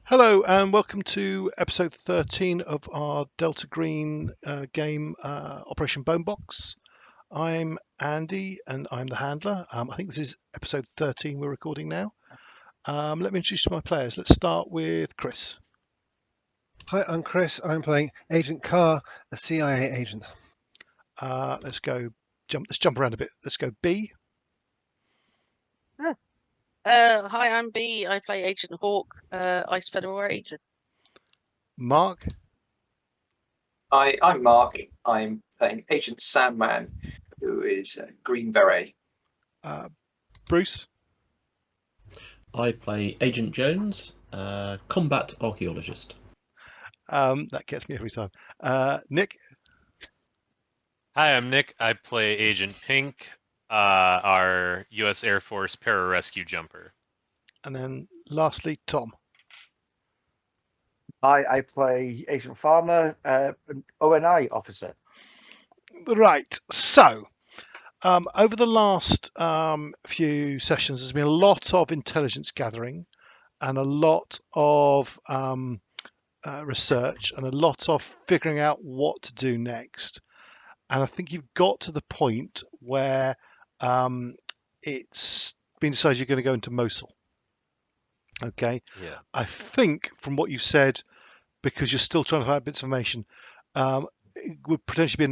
Hello and welcome to episode 13 of our Delta Green game Operation Bonebox. I'm Andy and I'm the handler. I think this is episode 13 we're recording now. Let me introduce my players. Let's start with Chris. Hi, I'm Chris. I'm playing Agent Khar, a CIA agent. Let's jump around a bit. Let's go B. Hi, I'm B. I play Agent Hawk, Ice Federal agent. Marc. Hi, I'm Marc. I'm playing Agent Sandman, who is Green Beret. Bruce. I play Agent Jones, combat archaeologist. That gets me every time. Nick. Hi, I'm Nick. I play Agent Pink, our U.S. Air Force Pararescue jumper. And then lastly, Tom. Hi, I play Agent Farmer, an ONI officer. Right, so over the last few sessions, there's been a lot of intelligence gathering and a lot of research and a lot of figuring out what to do next. And I think you've got to the point where it's been decided you're going to go into Mosul. Okay. Yeah. I think from what you've said, because you're still trying to find bits of information, it would potentially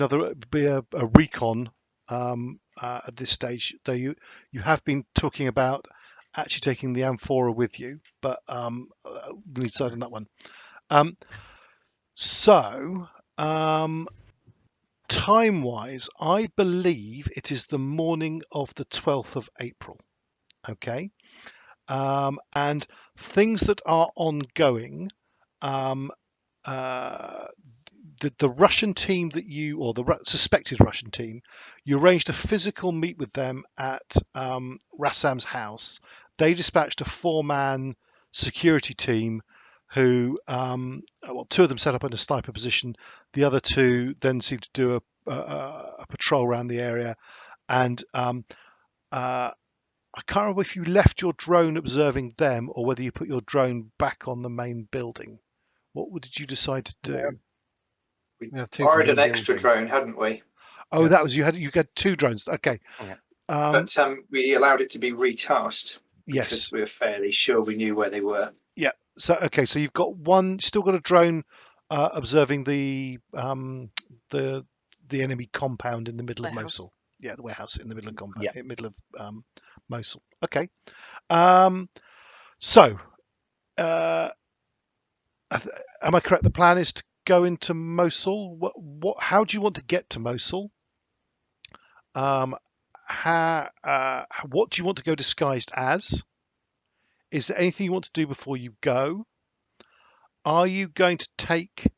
be a recon at this stage. Though you have been talking about actually taking the amphora with you, but we'll need to decide on that one. Time-wise, I believe it is the morning of the 12th of April. Okay. And things that are ongoing, the Russian team that you, or the suspected Russian team, you arranged a physical meet with them at Rassam's house. They dispatched a 4-man security team who, two of them set up in a sniper position. The other 2 then seemed to do a patrol around the area. And I can't remember if you left your drone observing them or whether you put your drone back on the main building. What did you decide to do? We We have 2 borrowed an planes. extra drone, hadn't we? Oh, Yes. that was you had 2 drones. Okay. Yeah. But we allowed it to be retasked Yes. because we were fairly sure we knew where they were. Yeah. So okay. So you've got still got a drone observing the enemy compound in the middle of Warehouse. Mosul. Yeah, the warehouse in the middle of compound, Yeah. in the middle of Mosul. Okay. So, am I correct? The plan is to go into Mosul. How do you want to get to Mosul? What do you want to go disguised as? Is there anything you want to do before you go? Are you going to take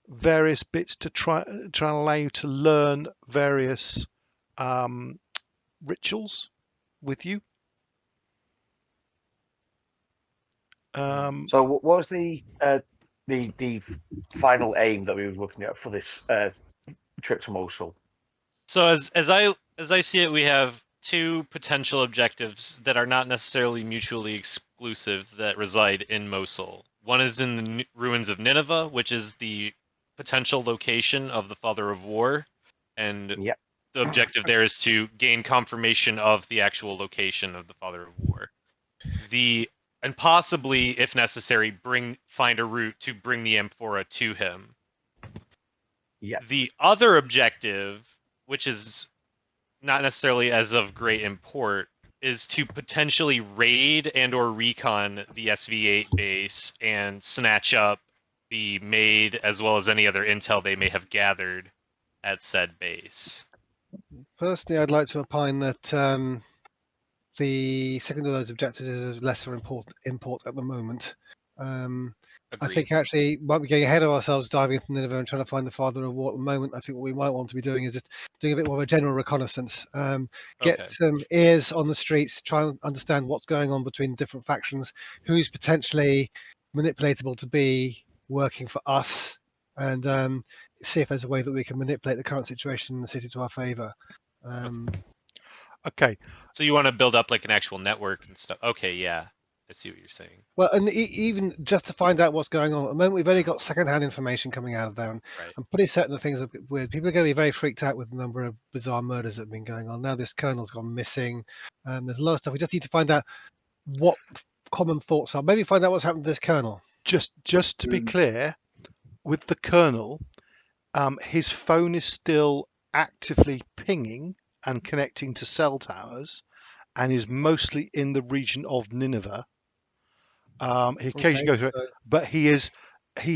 various bits to try and allow you to learn various rituals with you? So, what was the final aim that we were looking at for this trip to Mosul? So as I see it, we have 2 potential objectives that are not necessarily mutually exclusive that reside in Mosul. One is in the ruins of Nineveh, which is the potential location of the Father of War, and Yep. the objective there is to gain confirmation of the actual location of the Father of War. And possibly, if necessary, find a route to bring the amphora to him. Yeah. The other objective, which is not necessarily as of great import, is to potentially raid and or recon the SV-8 base and snatch up the maid as well as any other intel they may have gathered at said base. Personally, I'd like to opine that the second of those objectives is of lesser import at the moment. I think actually might be getting ahead of ourselves diving into Nineveh and trying to find the Father of War at the moment. I think what we might want to be doing is just doing a bit more of a general reconnaissance. Get Okay. some ears on the streets, try and understand what's going on between different factions, who's potentially manipulatable to be working for us, and see if there's a way that we can manipulate the current situation in the city to our favour. Okay. So you want to build up like an actual network and stuff. Okay, yeah. see what you're saying. Well, and even just to find out what's going on at the moment, we've only got second-hand information coming out of there. And Right. I'm pretty certain the things are weird. People are going to be very freaked out with the number of bizarre murders that have been going on. Now this colonel's gone missing. There's a lot of stuff. We just need to find out what common thoughts are. Maybe find out what's happened to this colonel. Just to be clear, with the colonel, his phone is still actively pinging and connecting to cell towers, and is mostly in the region of Nineveh. He occasionally goes through it, but he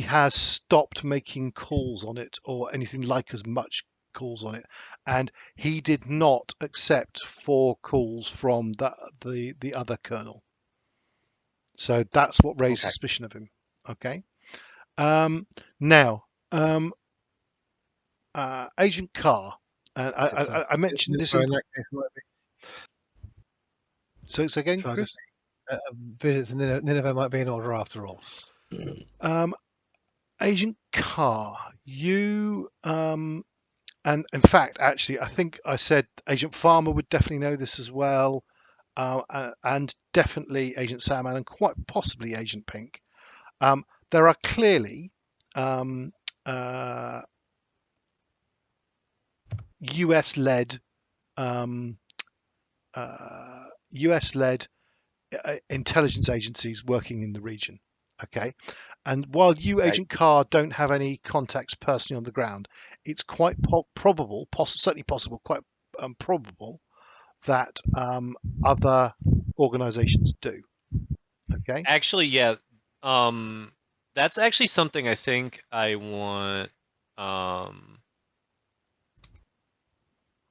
has stopped making calls on it or anything like as much calls on it, and he did not accept 4 calls from the other colonel. So that's what raised suspicion of him. Okay. Now, Agent Khar, and I mentioned this. In that case, might be. So it's again, So Chris? Visit to Nineveh might be in order after all. Agent Khar, you and in fact, actually, I think I said Agent Farmer would definitely know this as well, and definitely Agent Sandman, and quite possibly Agent Pink. There are clearly US-led intelligence agencies working in the region. Okay, and while you, Agent Khar, don't have any contacts personally on the ground, it's quite probable, certainly possible, quite probable that other organizations do. Okay. Actually, yeah. That's actually something I think I want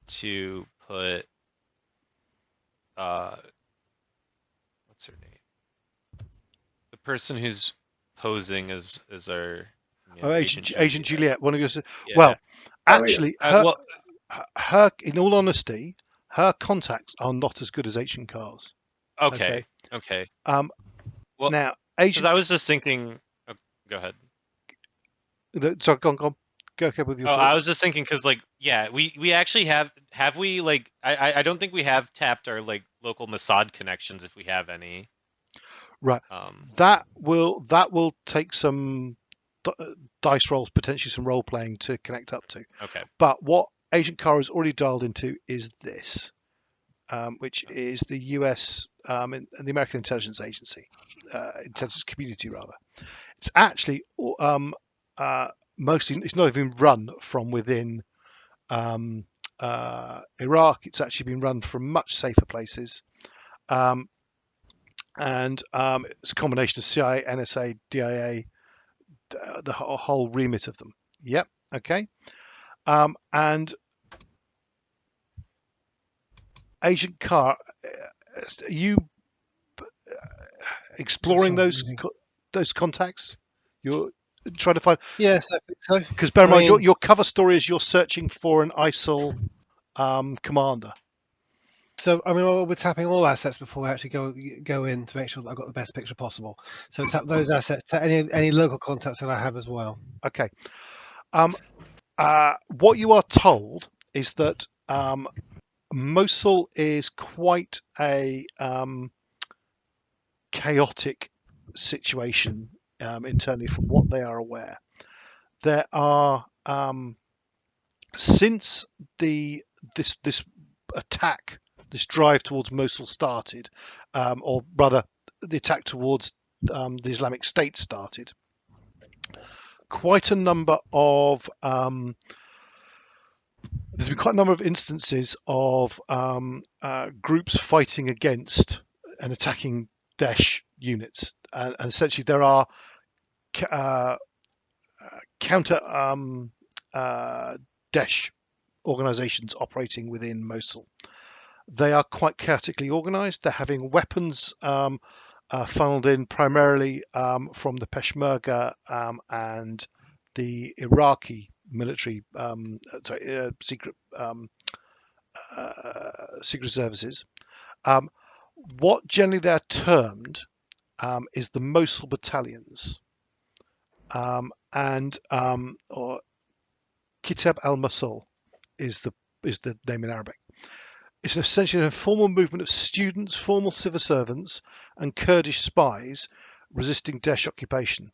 to put what's her name? The person who's posing as our Agent Juliet, one of your. Yeah. Well, actually, well, her, in all honesty, her contacts are not as good as Agent Khar's. Okay. Well, now, because I was just thinking. Oh, go ahead. Sorry, go on. Go with your. I was just thinking because, like, yeah, we actually have we, like, I don't think we have tapped our, like, local Mossad connections, if we have any. Right. That will take some dice rolls, potentially some role playing to connect up to. Okay. But what Agent Khar has already dialed into is this, which is the US and the American Intelligence Agency, intelligence community rather. It's actually mostly, it's not even run from within Iraq. It's actually been run from much safer places. And it's a combination of CIA, NSA, DIA, the whole remit of them. Yep. Okay. And Agent Khar, are you exploring those contacts? You're trying to find. Yes, I think so. Because bear in mind, your cover story is you're searching for an ISIL commander. So, I mean, we're tapping all assets before we actually go in to make sure that I've got the best picture possible. So tap those assets, tap any local contacts that I have as well. Okay. What you are told is that Mosul is quite a chaotic situation internally, from what they are aware. There are since this attack. This drive towards Mosul started, or rather, the attack towards the Islamic State started. Quite a number of there's been quite a number of instances of groups fighting against and attacking Daesh units, and essentially there are counter Daesh organizations operating within Mosul. They are quite chaotically organized. They're having weapons funneled in primarily from the Peshmerga and the Iraqi military, secret services. What generally they're termed is the Mosul battalions, or Kitab al-Mosul is the name in Arabic. It's essentially an informal movement of students, formal civil servants, and Kurdish spies resisting Daesh occupation.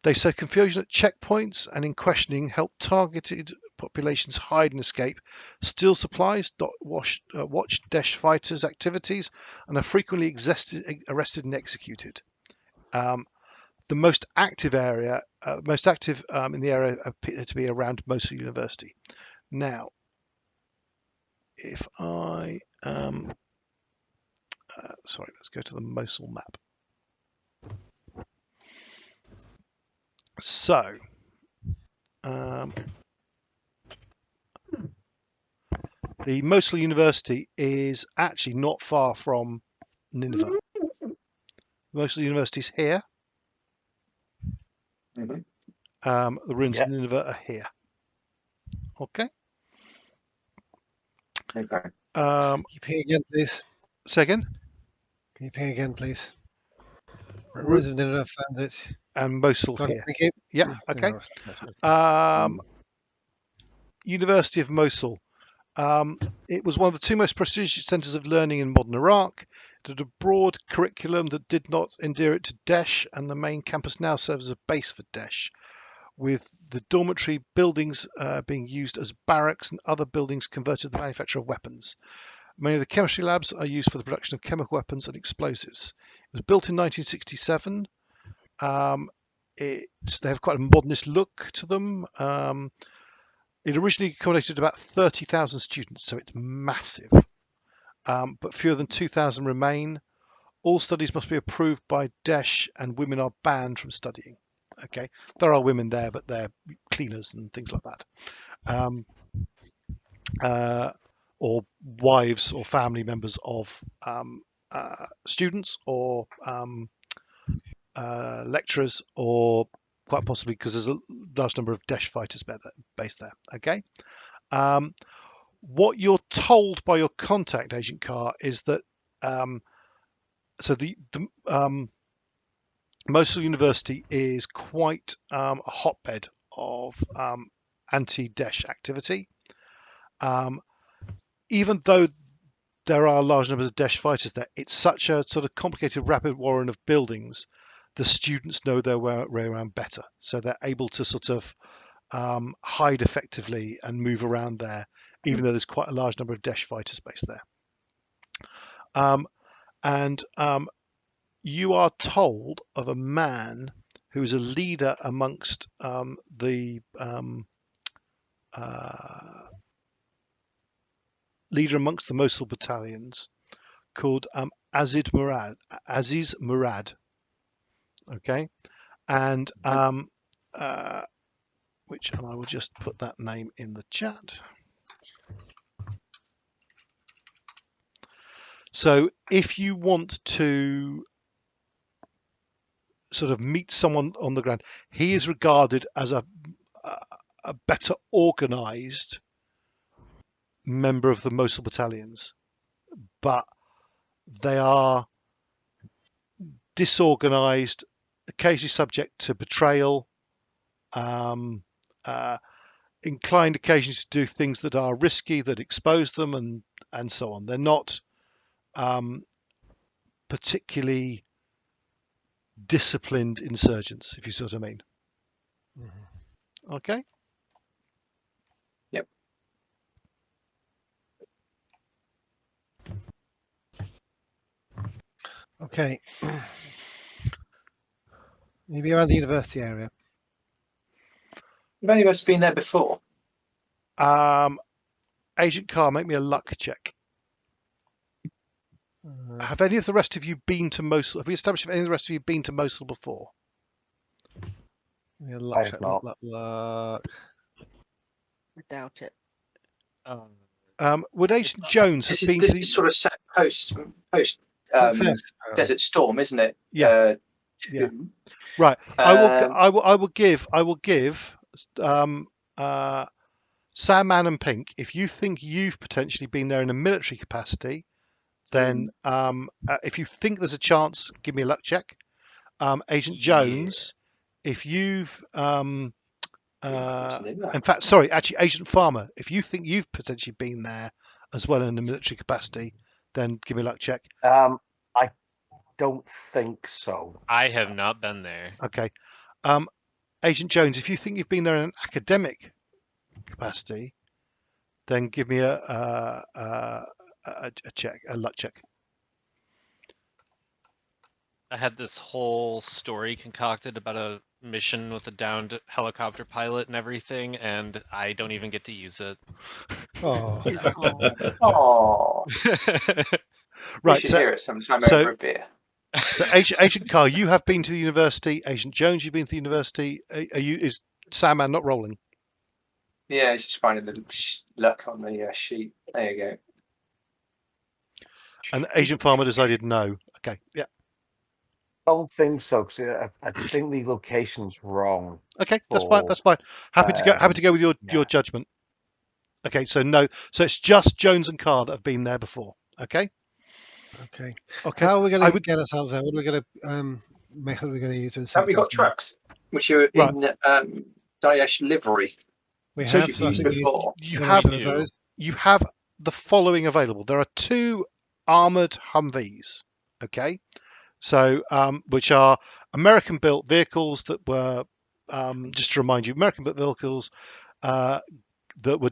They sow confusion at checkpoints and in questioning help targeted populations hide and escape, steal supplies, watch Daesh fighters' activities, and are frequently arrested and executed. The most active in the area appear to be around Mosul University. Now, if I sorry, let's go to the Mosul map. So, the Mosul University is actually not far from Nineveh. Mosul University is here. Mhm. The ruins Yeah. of Nineveh are here. Okay. Okay. Can you ping again, please? Say again. Can you ping again, please? Ruins of Nineveh, found it. And Mosul Got it, here. thank you. Yeah. Okay. No, that's good. University of Mosul. It was one of the two most prestigious centers of learning in modern Iraq. It had a broad curriculum that did not endear it to Daesh, and the main campus now serves as a base for Daesh, with the dormitory buildings being used as barracks and other buildings converted to the manufacture of weapons. Many of the chemistry labs are used for the production of chemical weapons and explosives. It was built in 1967. They have quite a modernist look to them. It originally accommodated about 30,000 students, so it's massive. But fewer than 2,000 remain. All studies must be approved by Daesh, and women are banned from studying. Okay, there are women there, but they're cleaners and things like that. Or wives or family members of students or lecturers, or quite possibly because there's a large number of Daesh fighters based there. Okay. What you're told by your contact, Agent Khar, is that the Mosul University is quite a hotbed of anti-Daesh activity. Even though there are large numbers of Daesh fighters there, it's such a sort of complicated, rapid warren of buildings. The students know their way around better, so they're able to sort of hide effectively and move around there, even though there's quite a large number of Daesh fighters based there. You are told of a man who is a leader amongst the Mosul battalions, called Aziz Murad. Okay, and which I will just put that name in the chat. So if you want to sort of meet someone on the ground, he is regarded as a better organized member of the Mosul battalions, but they are disorganized, occasionally subject to betrayal, inclined occasionally to do things that are risky, that expose them, and so on. They're not particularly disciplined insurgents, if you see what I mean. Mm-hmm. Okay. Yep. Okay. Maybe around the university area. Have any of us been there before? Agent Khar, make me a luck check. Have any of the rest of you been to Mosul? Have we established if any of the rest of you been to Mosul before? Yeah, I have not. I doubt it. Would Agent Jones have been? This is sort of set post Desert Storm, isn't it? Yeah. Yeah. Right. I will give Sandman and Pink. If you think you've potentially been there in a military capacity, then if you think there's a chance, give me a luck check. Agent Jones, if you've in fact, sorry, actually, Agent Farmer, if you think you've potentially been there, as well in a military capacity, then give me a luck check. I don't think so. I have not been there. Okay. Agent Jones, if you think you've been there in an academic capacity, then give me a check, a luck check. I had this whole story concocted about a mission with a downed helicopter pilot and everything, and I don't even get to use it. Oh, Oh, we Right. should So, hear it sometime so- over a beer. Agent Khar, you have been to the university. Agent Jones, you've been to the university. Is Sandman not rolling? Yeah, it's just finding the luck on the sheet. There you go. And Agent Farmer decided no. Okay. Yeah. Don't think so, because I think the location's wrong. Okay. That's fine. That's fine. Happy to go with your yeah. judgment. Okay. So no. So it's just Jones and Khar that have been there before. Okay. okay. Okay. How are we I going to would- get ourselves there? What are we going to method are we going to use to Have we got insert ourselves? trucks? Which are Right. in Daesh livery. We So have. You've So I used think we before. You one have of those. you have the following available. There are 2 armored Humvees. Okay. So which are American-built vehicles that were just to remind you, American-built vehicles that were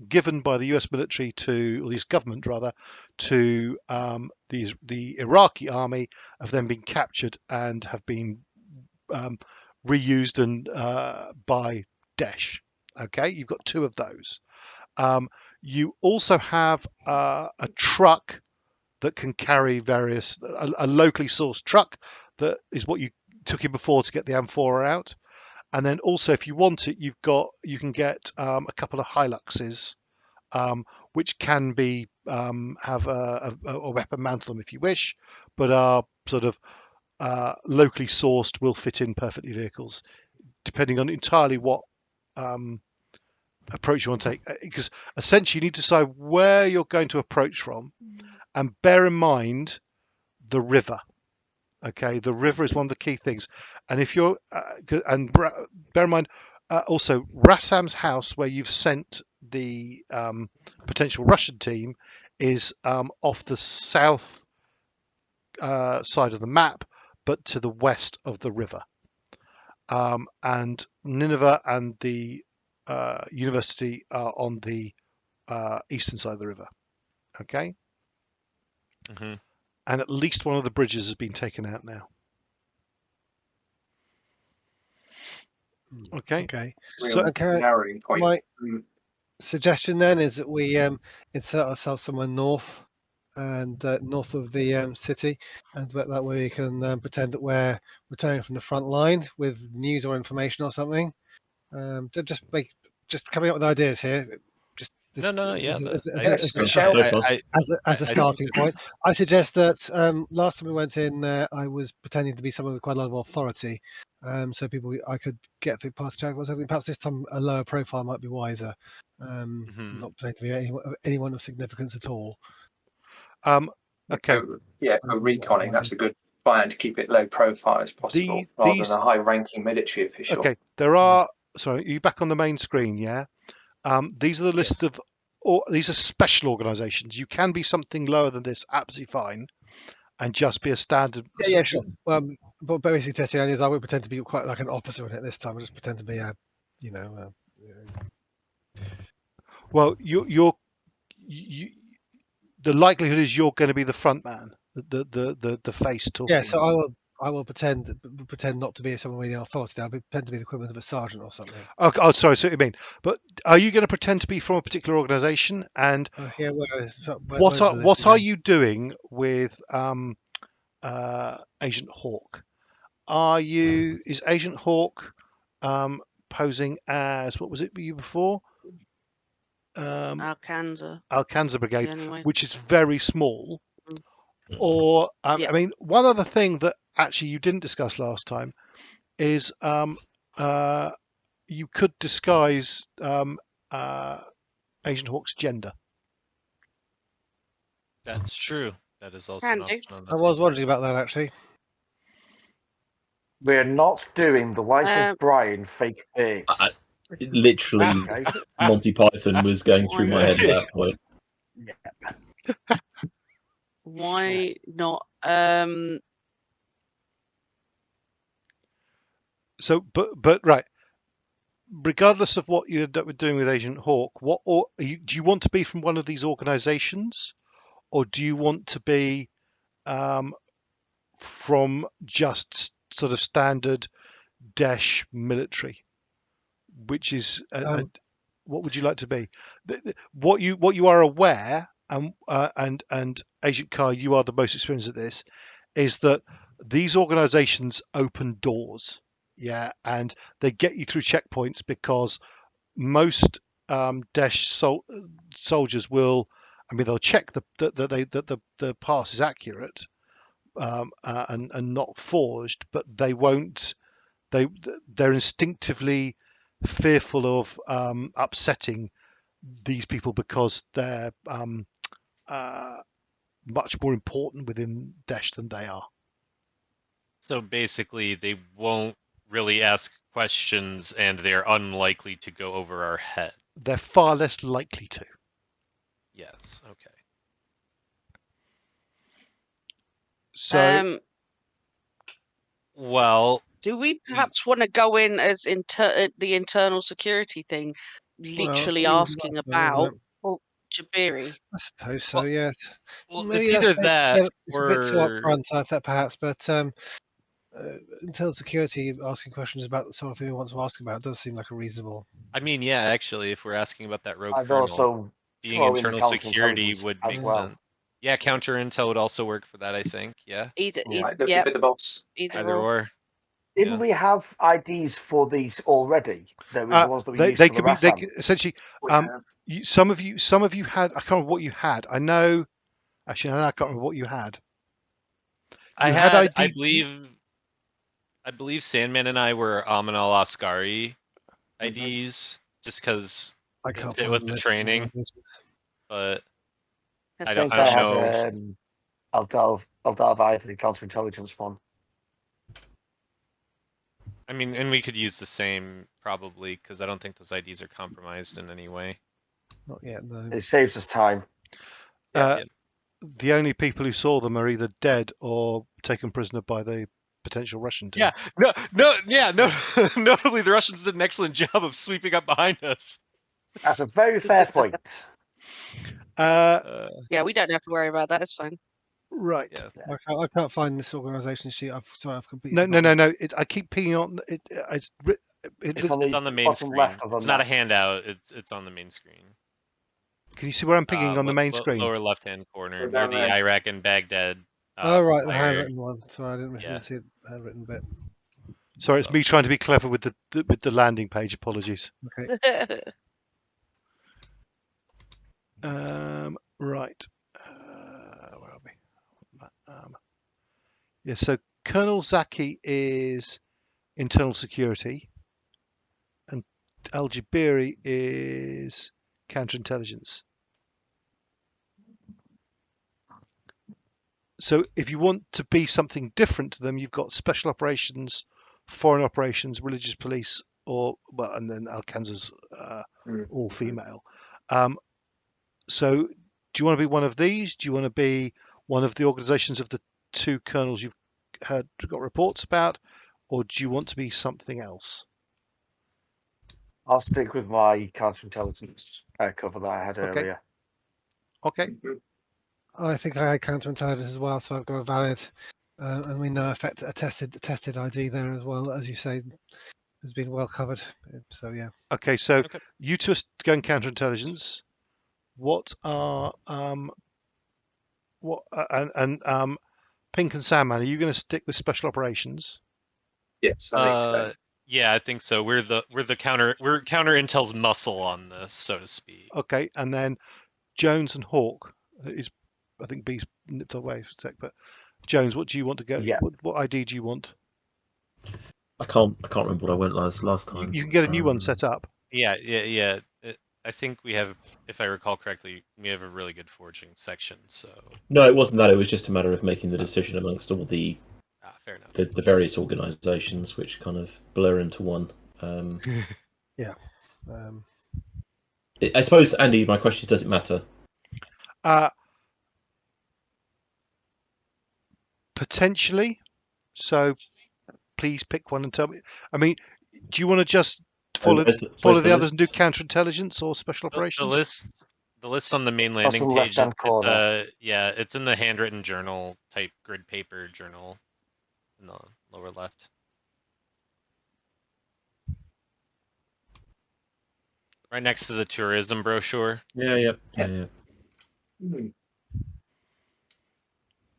given by the U.S. military to, or the U.S. government rather, to the Iraqi army, have then been captured and have been reused and by Daesh. Okay, you've got 2 of those. You also have a truck that can carry various, a locally sourced truck that is what you took in before to get the Amphora out. And then also, if you want it, you can get a couple of Hiluxes, which can be have a weapon mount on them if you wish, but are sort of locally sourced, will fit in perfectly vehicles, depending on entirely what approach you want to take. Because essentially, you need to decide where you're going to approach from, and bear in mind the river. Okay, the river is one of the key things, and if you're bear in mind also Rassam's house, where you've sent the potential Russian team, is off the south side of the map, but to the west of the river. And Nineveh and the university are on the eastern side of the river. Okay. Mm-hmm. And at least one of the bridges has been taken out now. Okay. Okay. Real So Okay. narrowing point. My Mm. suggestion then is that we insert ourselves somewhere north and north of the city, and that way we can pretend that we're returning from the front line with news or information or something. Just coming up with ideas here. Just No, yeah. as Yes, a Michelle. So far. as a starting point. I suggest that last time we went in there, I was pretending to be someone with quite a lot of authority, so I could get through past check. I think perhaps this time a lower profile might be wiser. Mhm. Not pretending to be anyone of significance at all. okay. Yeah, for reconning, that's a good plan to keep it low profile as possible, rather than a high-ranking military official. Okay. There are. Sorry, are you back on the main screen? Yeah. These are the list Yes. these are special organisations. You can be something lower than this, absolutely fine, and just be a standard. Yeah, sure. But basically, Jesse, is I would pretend to be quite like an officer in it this time. I just pretend to be Well, you the likelihood is you're going to be the front man, the face talking. Yeah, so I will pretend not to be someone with the authority. I'll pretend to be the equivalent of a sergeant or something. Okay, oh, sorry, so what you mean. But are you going to pretend to be from a particular organisation? And Yeah, what are you doing with Agent Hawk? Is Agent Hawk posing as, what was it you before? Alcanza Brigade, anyway. which is very small. Or Yeah. I mean, one other thing that actually you didn't discuss last time is you could disguise Agent Hawk's gender. That's true. That is also Can an do. option on the I was wondering about that actually. We're not doing the wife of Brian fake babes. Literally, Okay. Monty Python was going through my head at that point. Why not? So, but right. Regardless of what you end up doing with Agent Hawk, do you want to be from one of these organisations, or do you want to be from just sort of standard Daesh military? Which is what would you like to be? What you are aware, and Agent Khar, you are the most experienced at this, is that these organisations open doors. Yeah, and they get you through checkpoints because most Daesh soldiers will. I mean, they'll check that the pass is accurate and not forged, but they won't. They're instinctively fearful of upsetting these people because they're much more important within Daesh than they are. So basically, they won't really ask questions, and they're unlikely to go over our head. They're far less likely to. Yes. Okay. So, well, do we perhaps want to go in as the internal security thing, literally asking about Jabiri? I suppose so. Yes. Well, Maybe it's either that it's a bit too or upfront, I think, perhaps. But internal security, asking questions about the sort of thing we want to ask about, does seem like a reasonable. I mean, yeah, actually, if we're asking about that rogue I'd colonel, also being throw in internal security counterintelligence would as make well. sense. Yeah, counter intel would also work for that, I think. Yeah, Either, Right, looking yeah, for the boss. either or. Didn't Yeah. we have IDs for these already? They were the ones that we used they for the could be Rassam. essentially. We have Some of you had. I can't remember what you had. I know. Actually, I can't remember what you had. I had had, ID I believe Sandman and I were Aminal Ascari IDs, just because I can't it find was the the list. training. But I I don't think I had know. Aldalvi for the counterintelligence one. I mean, and we could use the same probably, because I don't think those IDs are compromised in any way. Not yet, no. It saves us time. The only people who saw them are either dead or taken prisoner by the potential Russian team. Yeah, notably, the Russians did an excellent job of sweeping up behind us. That's a very fair point. yeah, we don't have to worry about that. It's fine. Right. Yeah. I can't find this organisation sheet. I've completely. No. I keep pinging on. It's on the main bottom screen. left of the It's not a map. handout. It's on the main screen. Can you see where I'm pinging on the main screen? Lower left-hand corner, Go near down the there. Iraq and Baghdad. Oh right, the flyer. handwritten one. Sorry, I didn't Yeah. see the handwritten bit. Sorry, it's me trying to be clever with the landing page. Apologies. Okay. Right. Where are we? Yeah. So Colonel Zaki is internal security, and Al Jabiri is counterintelligence. So if you want to be something different to them, you've got special operations, foreign operations, religious police, and then Alcanza's all female. So do you want to be one of these? Do you want to be one of the organizations of the two colonels you've got reports about, or do you want to be something else? I'll stick with my counterintelligence cover that I had earlier. Okay. I think I had counterintelligence as well, so I've got a valid, and we know a tested ID there as well, as you say, has been well covered. So yeah. Okay, so you two are going counterintelligence. What are Pink and Sandman? Are you going to stick with special operations? Yes, I think so. Yeah, I think so. We're counter intel's muscle on this, so to speak. Okay, and then Jones and Hawk is, I think B's nipped away for a sec, but Jones, what do you want to go? Yeah. What ID do you want? I can't remember what I went last time. You can get a new one set up. Yeah. I think we have, if I recall correctly, we have a really good forging section. So No, it wasn't that. It was just a matter of making the decision amongst all the fair enough. the various organisations, which kind of blur into one. Yeah. I suppose, Andy, my question is, does it matter? Potentially. So please pick one and tell me. I mean, do you want to just follow the others and do counterintelligence or special operations? The list on the main landing page. It's in the handwritten journal type grid paper journal in the lower left. Right next to the tourism brochure. Yeah.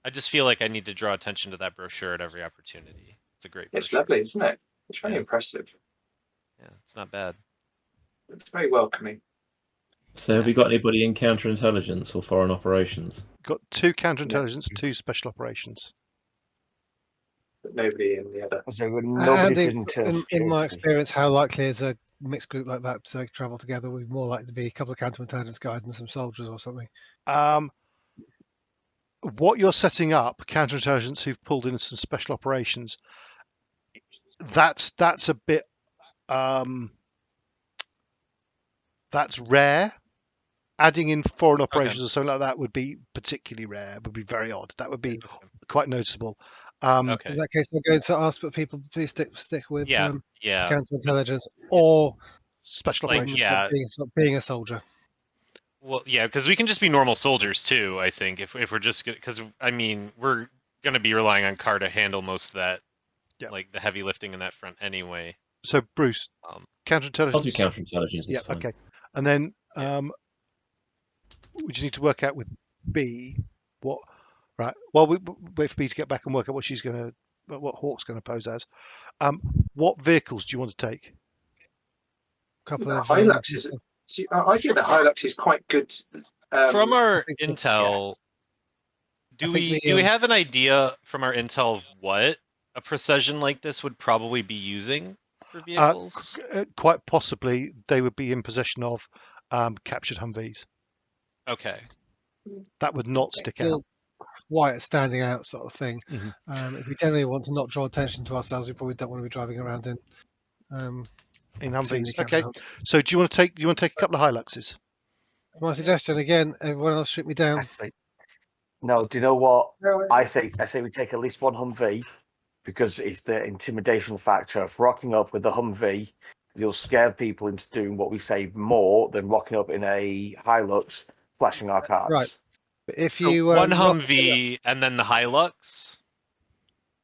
I just feel like I need to draw attention to that brochure at every opportunity. It's a great brochure. It's lovely, isn't it? It's very impressive. Yeah, it's not bad. It's very welcoming. So have you got anybody in counterintelligence or foreign operations? Got 2 counterintelligence, 2 special operations. But nobody in the other. In my experience, how likely is a mixed group like that to travel together? We're more likely to be a couple of counterintelligence guys and some soldiers or something. What you're setting up, counterintelligence who've pulled in some special operations, that's a bit that's rare. Adding in foreign operations or something like that would be particularly rare. Would be very odd. That would be quite noticeable. In that case, we're going to ask that people please stick with counterintelligence or special operations. Being a soldier. Well, yeah, because we can just be normal soldiers too. I think if we're just because I mean we're going to be relying on Khar to handle most of that, like the heavy lifting in that front anyway. So Bruce, counterintelligence. I'll do counterintelligence. Yeah, okay. And then we just need to work out with B what. Right. Well, we wait for B to get back and work out what Hawk's going to pose as. What vehicles do you want to take? A couple of Hilux. I think the Hilux is quite good. From our intel, do we have an idea from our intel of what a precision like this would probably be using for vehicles? Quite possibly, they would be in possession of captured Humvees. Okay. That would not stick out. Quite a standing out sort of thing. If we generally want to not draw attention to ourselves, we probably don't want to be driving around in Humvees. Okay. So do you want to take a couple of Hiluxes? My suggestion again. Everyone else shoot me down. No. Do you know what I say? I say we take at least one Humvee because it's the intimidation factor of rocking up with the Humvee. You'll scare people into doing what we say more than rocking up in a Hilux, flashing our cards. Right. But if so you one Humvee and then the Hilux.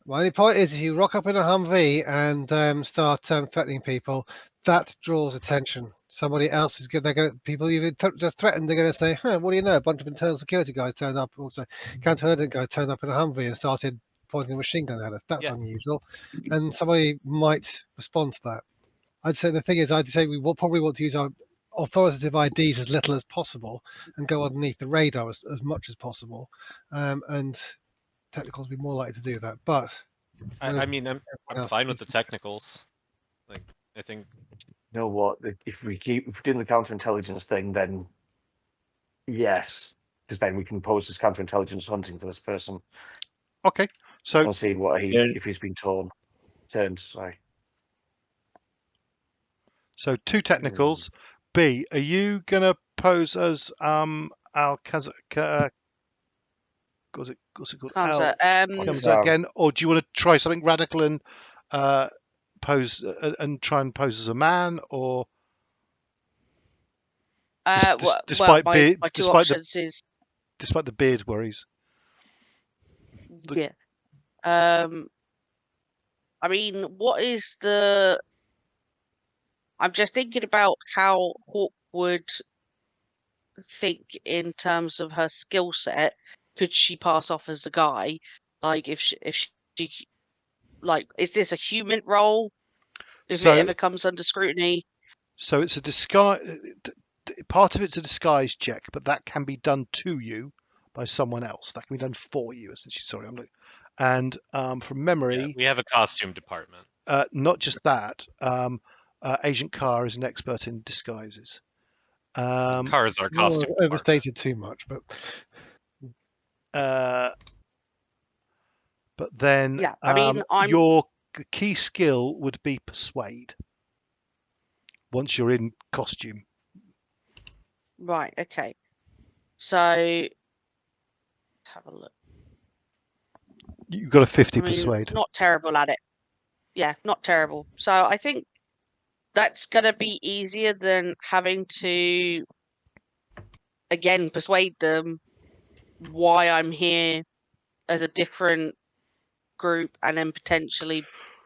My only point is, if you rock up in a Humvee and start threatening people, that draws attention. Somebody else is good. People you've just threatened. They're going to say, "Huh, what do you know? A bunch of internal security guys turned up, also counterintelligence guys turned up in a Humvee and started pointing a machine gun at us. That's unusual." And somebody might respond to that. I'd say the thing is, we will probably want to use our authoritative IDs as little as possible and go underneath the radar as much as possible. And technicals will be more likely to do that. But I mean, I'm fine with the technicals. Like, I think. You know what? If we're doing the counterintelligence thing, then yes, because then we can pose as counterintelligence hunting for this person. Okay, so I'll see if he's been turned. Sorry. So 2 technicals. B, are you going to pose as Alcazar? What's it called? Alcazar again, or do you want to try something radical and pose and try and pose as a man, or? Despite my two options is despite the beard worries. Yeah. I mean, what is the? I'm just thinking about how Hawk would think in terms of her skill set. Could she pass off as a guy? Like, if she like, is this a human role? If it ever comes under scrutiny. So it's a disguise. Part of it's a disguise check, but that can be done to you by someone else. That can be done for you, essentially. Sorry, I'm looking. And from memory, we have a costume department. Not just that. Agent Khar is an expert in disguises. Khar is our costume. Overstated too much, but then I mean, your key skill would be persuade. once you're in costume. Right. Okay. So let's have a look. You've got a 50 I mean, persuade. not terrible at it. Yeah, not terrible. So I think that's gonna be easier than having to again persuade them why I'm here as a different group, and then potentially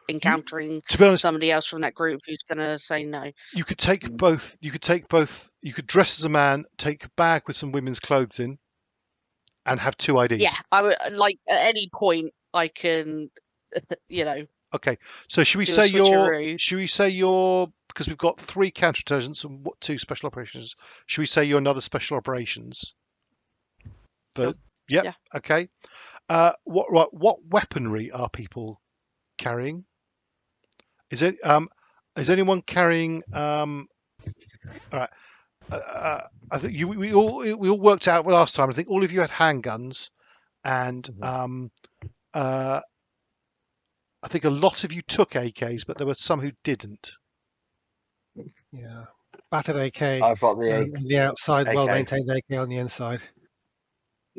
encountering To be honest, somebody else from that group who's gonna say no. you could take both. You could dress as a man, take a bag with some women's clothes in, and have 2 ID. Yeah, I would like at any point I can, Okay. So should we do a say switcheroo. you're because we've got 3 counterintelligence and 2 special operations. Should we say you're another special operations? But yep. Yeah. Okay. What weaponry are people carrying? Is anyone carrying? All right. I think we all worked out last time. I think all of you had handguns, and I think a lot of you took AKs, but there were some who didn't. Yeah. Battered AK. I've got the on the outside, AK. well-maintained AK on the inside.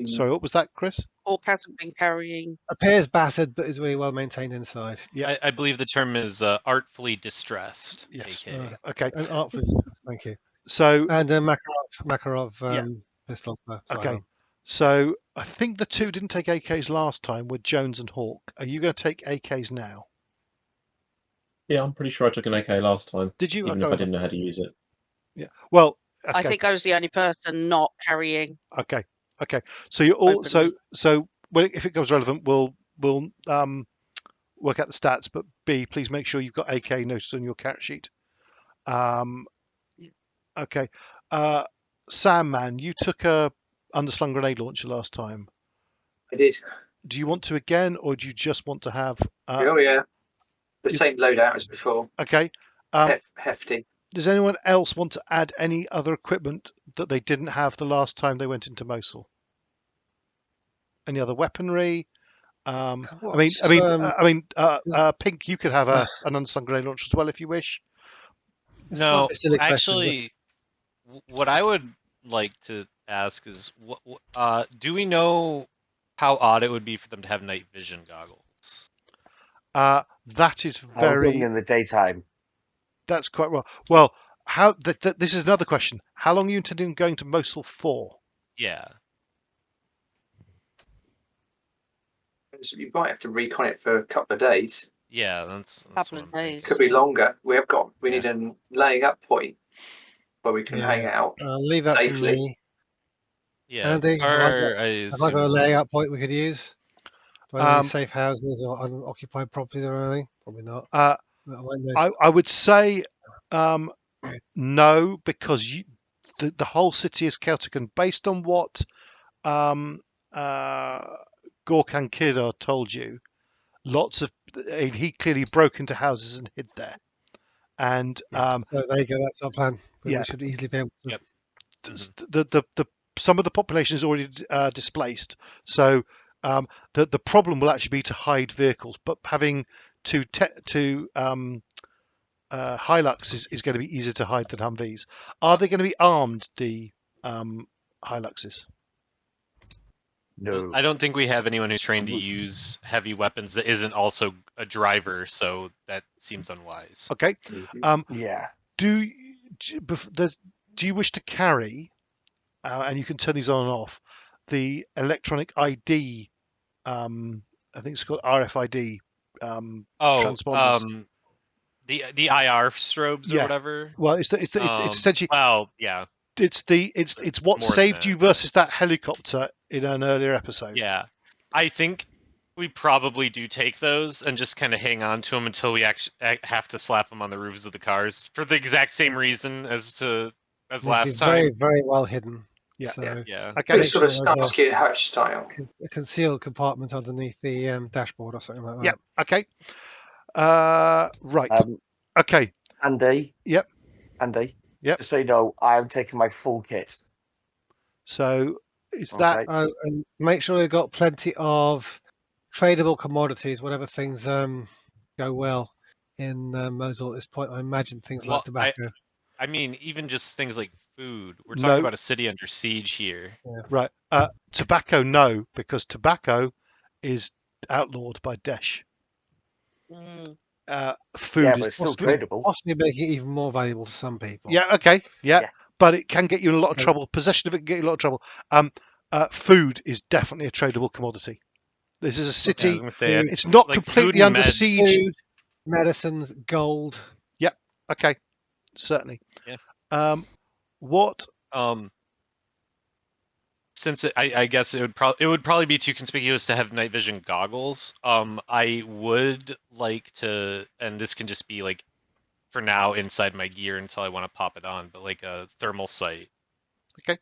Sorry, what was that, Chris? Hawk hasn't been carrying. Appears battered, but is really well-maintained inside. Yeah. I believe the term is artfully distressed. Yes. AK. Okay. And Artful, thank you. So And Makarov pistol. okay. So I think the 2 didn't take AKs last time were Jones and Hawk. Are you going to take AKs now? Yeah, I'm pretty sure I took an AK last time, Did you? even if I didn't know how to use it. Yeah. Well, okay. I think I was the only person not carrying. Okay. So you're all Openly. so when if it becomes relevant, we'll work out the stats. But B, please make sure you've got AK noted on your character sheet. Okay. Sandman, you took a underslung grenade launcher last time. I did. Do you want to again, or do you just want to have? Oh yeah, the same loadout as before. Okay. Hefty. Does anyone else want to add any other equipment that they didn't have the last time they went into Mosul? Any other weaponry? Pink, you could have an underslung grenade launcher as well if you wish. No, actually, what I would like to ask is, do we know how odd it would be for them to have night vision goggles? That is very in the daytime. That's quite well. Well, how? This is another question. How long are you intending going to Mosul for? Yeah. You might have to recon it for a couple of days. Yeah, that's Couple of days. Could be longer. We need a laying up point where we can hang out leave that safely. to me. Yeah. Andy, have I got a layout point we could use? Do I have any safe houses or unoccupied properties or anything? Probably not. I would say no, because the whole city is Celtic, and based on what Gorkan Kidar told you, he clearly broke into houses and hid there. And so there you go. That's our plan. But yeah, we should easily be able to. Yep. Some of the population is already displaced, so the problem will actually be to hide vehicles. But having two Hilux is going to be easier to hide than Humvees. Are they going to be armed, the Hiluxes? No. I don't think we have anyone who's trained to use heavy weapons that isn't also a driver, so that seems unwise. Okay. Yeah. Do you wish to carry, and you can turn these on and off, the electronic ID? I think it's called RFID. The IR strobes or whatever. Well, it's essentially. Well, yeah. It's what saved you versus that helicopter in an earlier episode. Yeah, I think we probably do take those and just kind of hang on to them until we actually have to slap them on the roofs of the cars for the exact same reason as last time. Very, very well hidden. Yeah, so yeah. Okay. Sort of Starsky and Hutch style. A concealed compartment underneath the dashboard or something like that. Yeah. Okay. Right. Okay. Andy. Yep. Andy. Yep. Just so you know, I'm taking my full kit. So is that? And make sure we've got plenty of tradable commodities, whatever things go well in Mosul at this point. I imagine things like tobacco. I mean, even just things like food. We're No. talking about a city under siege here. Right. Tobacco, no, because tobacco is outlawed by Daesh. Mm. Food Yeah, is but it's still possibly, tradable. possibly making it even more valuable to some people. Yeah, okay, yeah, Yeah. but it can get you in a lot of Okay. trouble. Possession of it can get you in a lot of trouble. Food is definitely a tradable commodity. This is a I was city. gonna say, It's not like completely food and under meds. siege. Food, medicines, gold. Okay, certainly. Yeah. What? Since I guess it would probably be too conspicuous to have night vision goggles. I would like to, and this can just be like for now inside my gear until I want to pop it on, but like a thermal sight. Okay.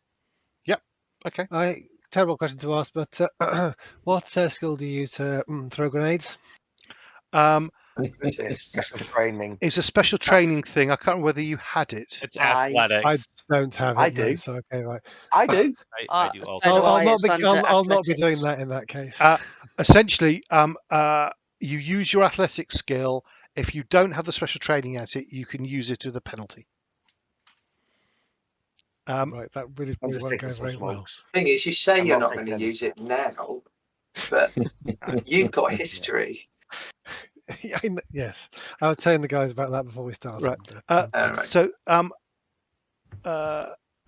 Terrible question to ask, but what skill do you use to throw grenades? It's special training. It's a special training thing. I can't remember whether you had it. It's I athletics. Don't have it. I no, do. So okay, right. I do. I do also. So do I'll I, not it's be. under I'll not be athletics. doing that in that case. Essentially, you use your athletic skill. If you don't have the special training at it, you can use it as a penalty. Right, that really I'm probably just won't taking go some very well. smokes. Thing is, you say I'm you're not not going to taking any. use it now, but you've got history. Yes, I was telling the guys about that before we started. Right. But, Right. So,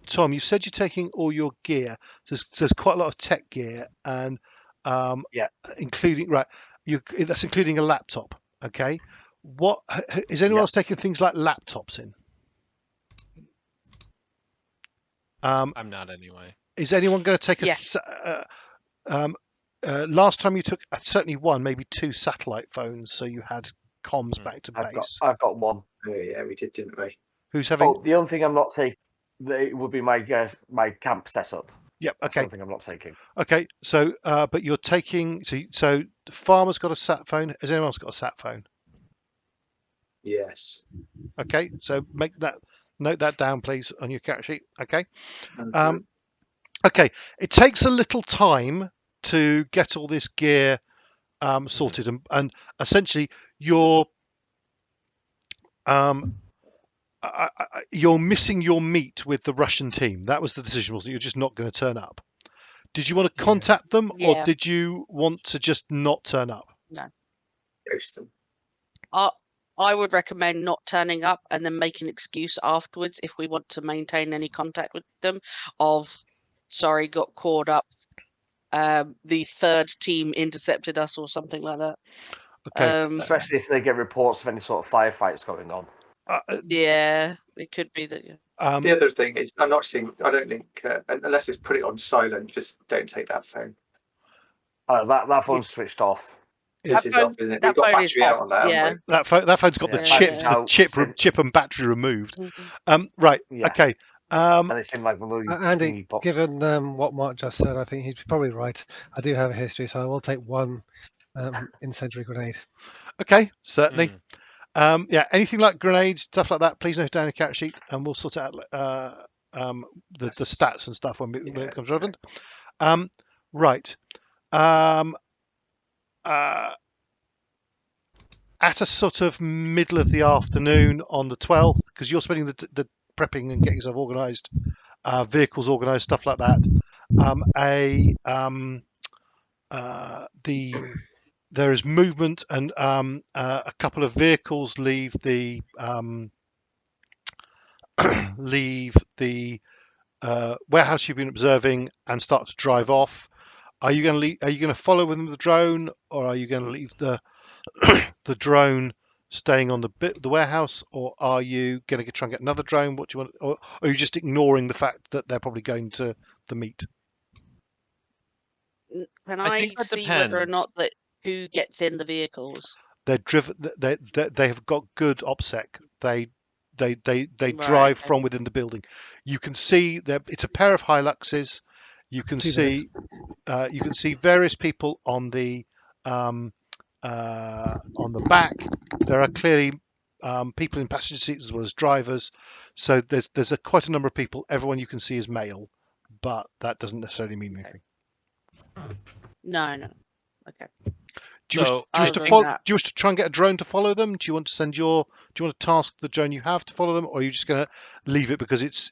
Tom, you said you're taking all your gear. There's quite a lot of tech gear, and Yeah. including that's including a laptop. Okay. What is anyone Yeah. else taking things like laptops in? I'm not anyway. Is anyone going to take Yes. last time you took certainly one, maybe two satellite phones, so you had comms back to base. I've got one. Oh, yeah, we did, didn't we? Who's having? Oh, the only thing I'm not taking would be my camp setup. Yep. That's the Okay. only thing I'm not taking. Okay. So, but you're taking. So the farmer's got a sat phone. Has anyone else got a sat phone? Yes. Okay. So note that down, please, on your character sheet. Okay. Mhm. Okay. It takes a little time to get all this gear sorted, and essentially you're missing your meet with the Russian team. That was the decision, wasn't it? You're just not going to turn up. Did you want to contact them, or Yeah. did you want to just not turn up? Ghost them. I would recommend not turning up and then make an excuse afterwards if we want to maintain any contact with them of, sorry, got caught up. The third team intercepted us or something like that. Okay. Especially if they get reports of any sort of firefights going on. Yeah, it could be that. Yeah. The other thing is, I don't think, unless it's put it on silent, just don't take that phone. That phone's switched off. It is off, isn't it? We've got phone is battery out off, on that, yeah. haven't That phone's got Yeah, the that's how chip and battery removed. Mhm. Right. Yeah. Okay. And it seemed like one of these Andy, thingy pops. given what Mark just said, I think he's probably right. I do have a history, so I will take one incendiary grenade. Okay. Certainly. Yeah. Anything like grenades, stuff like that, please note down your character sheet, and we'll sort out the stats and stuff when it comes relevant. Right. At a sort of middle of the afternoon on the 12th, because you're spending the prepping and getting yourself organised, vehicles organised, stuff like that. There is movement, and a couple of vehicles leave the warehouse you've been observing and start to drive off. Are you going to follow with the drone, or are you going to leave the drone staying on the warehouse, or are you going to try and get another drone? What do you want, or are you just ignoring the fact that they're probably going to the meet? Can I I think that see whether or depends. not that who gets in the vehicles? They're driven. They have got good OPSEC. They Right, drive okay. from within the building. You can see that it's a pair of Hiluxes. You can see various people on the back. There are clearly people in passenger seats as well as drivers. So there's quite a number of people. Everyone you can see is male, but that doesn't necessarily mean anything. No. Okay. Do you So want other to than follow, that, do you want to try and get a drone to follow them? Do you want to send your? Do you want to task the drone you have to follow them, or are you just going to leave it because it's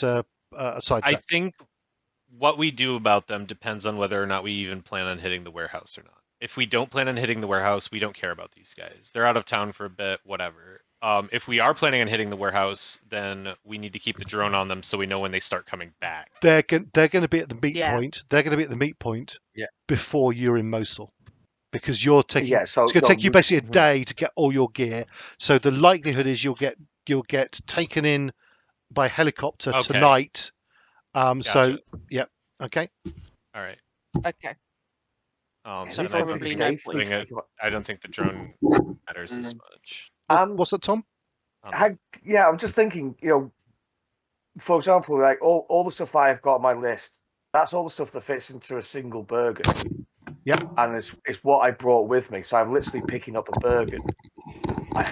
a I sidetrack? think what we do about them depends on whether or not we even plan on hitting the warehouse or not. If we don't plan on hitting the warehouse, we don't care about these guys. They're out of town for a bit, whatever. If we are planning on hitting the warehouse, then we need to keep the drone on them so we know when they start coming back. They're going to be at the meet Yeah. point. They're going to be at the meet point Yeah. before you're in Mosul, because you're taking. Yeah, so It's going to take you basically a mhm. day to get all your gear. So the likelihood is you'll get taken in by helicopter Okay. tonight. So Gotcha. yeah, okay. All right. okay. So It's then I going to probably be no Dave. point. I don't think the drone matters as Mm. much. What's that, Tom? Yeah, I'm just thinking, for example, like all the stuff I've got on my list, that's all the stuff that fits into a single Bergen. Yep. And it's what I brought with me. So I'm literally picking up a Bergen. I'm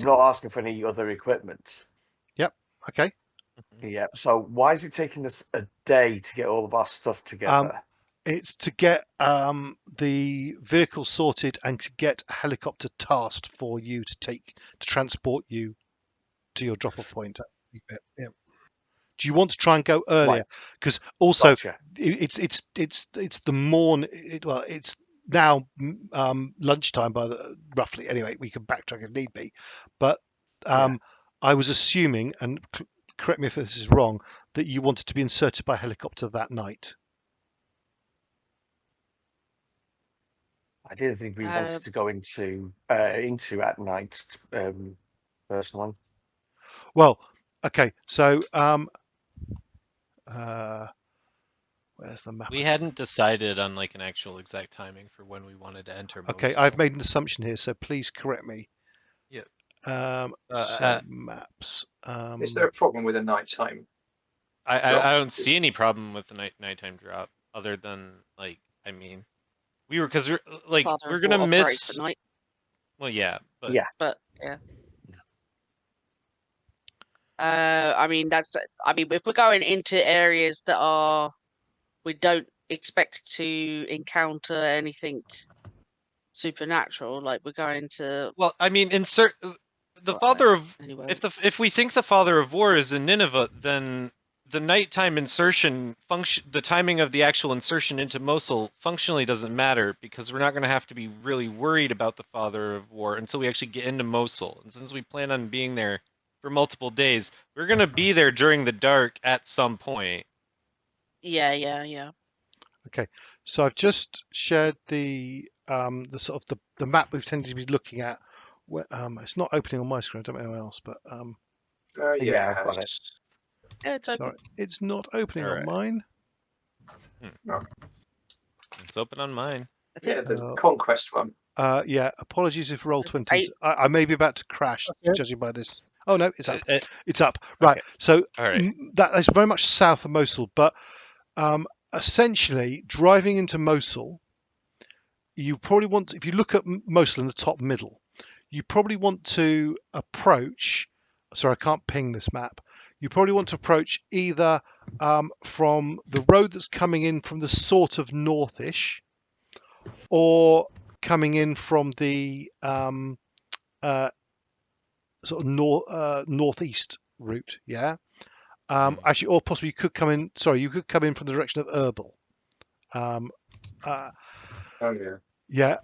not asking for any other equipment. Okay. Yeah. So why is it taking us a day to get all of our stuff together? It's to get the vehicle sorted and to get a helicopter tasked for you to transport you to your drop-off point. Yeah. Do you want to try and go earlier? Right. Because also Gotcha. it's the morn. Well, it's now lunchtime roughly. Anyway, we can backtrack if need be. But I was assuming, and correct me if this is wrong, that you wanted to be inserted by helicopter that night. I didn't think we wanted to go into at night, personally. Well, okay. So where's the map? We hadn't decided on like an actual exact timing for when we wanted to enter Mosul. Okay, I've made an assumption here, so please correct me. Yep. So maps. Is there a problem with a nighttime? I don't see any problem with the nighttime drop, other than like, I mean, we're gonna miss. Night. Well, yeah, but Yeah. But yeah. I mean if we're going into areas that we don't expect to encounter anything supernatural, like we're going to. Well, I mean, the father of anyway. If we think the father of war is in Nineveh, then the nighttime insertion the timing of the actual insertion into Mosul functionally doesn't matter, because we're not going to have to be really worried about the father of war until we actually get into Mosul. And since we plan on being there for multiple days, we're going to be there during the dark at some point. Yeah. Okay, so I've just shared the sort of the map we've tended to be looking at. Where, it's not opening on my screen. I don't know anyone else, but Yeah, I've got it. Yeah, it's open. sorry, it's not opening Alright. on mine. It's open on mine. Yeah, the Conquest one. Yeah, apologies if Roll20. I may be about to crash, judging by this. Oh no, it's up. It's up. Right. Okay. So All right. that is very much south of Mosul, but essentially driving into Mosul, you probably want, if you look at Mosul in the top middle, you probably want to approach. Sorry, I can't ping this map. You probably want to approach either from the road that's coming in from the sort of northish, or coming in from the sort of northeast route. Yeah. Actually, or possibly you could come in. Sorry, you could come in from the direction of Erbil. Oh yeah. Yeah.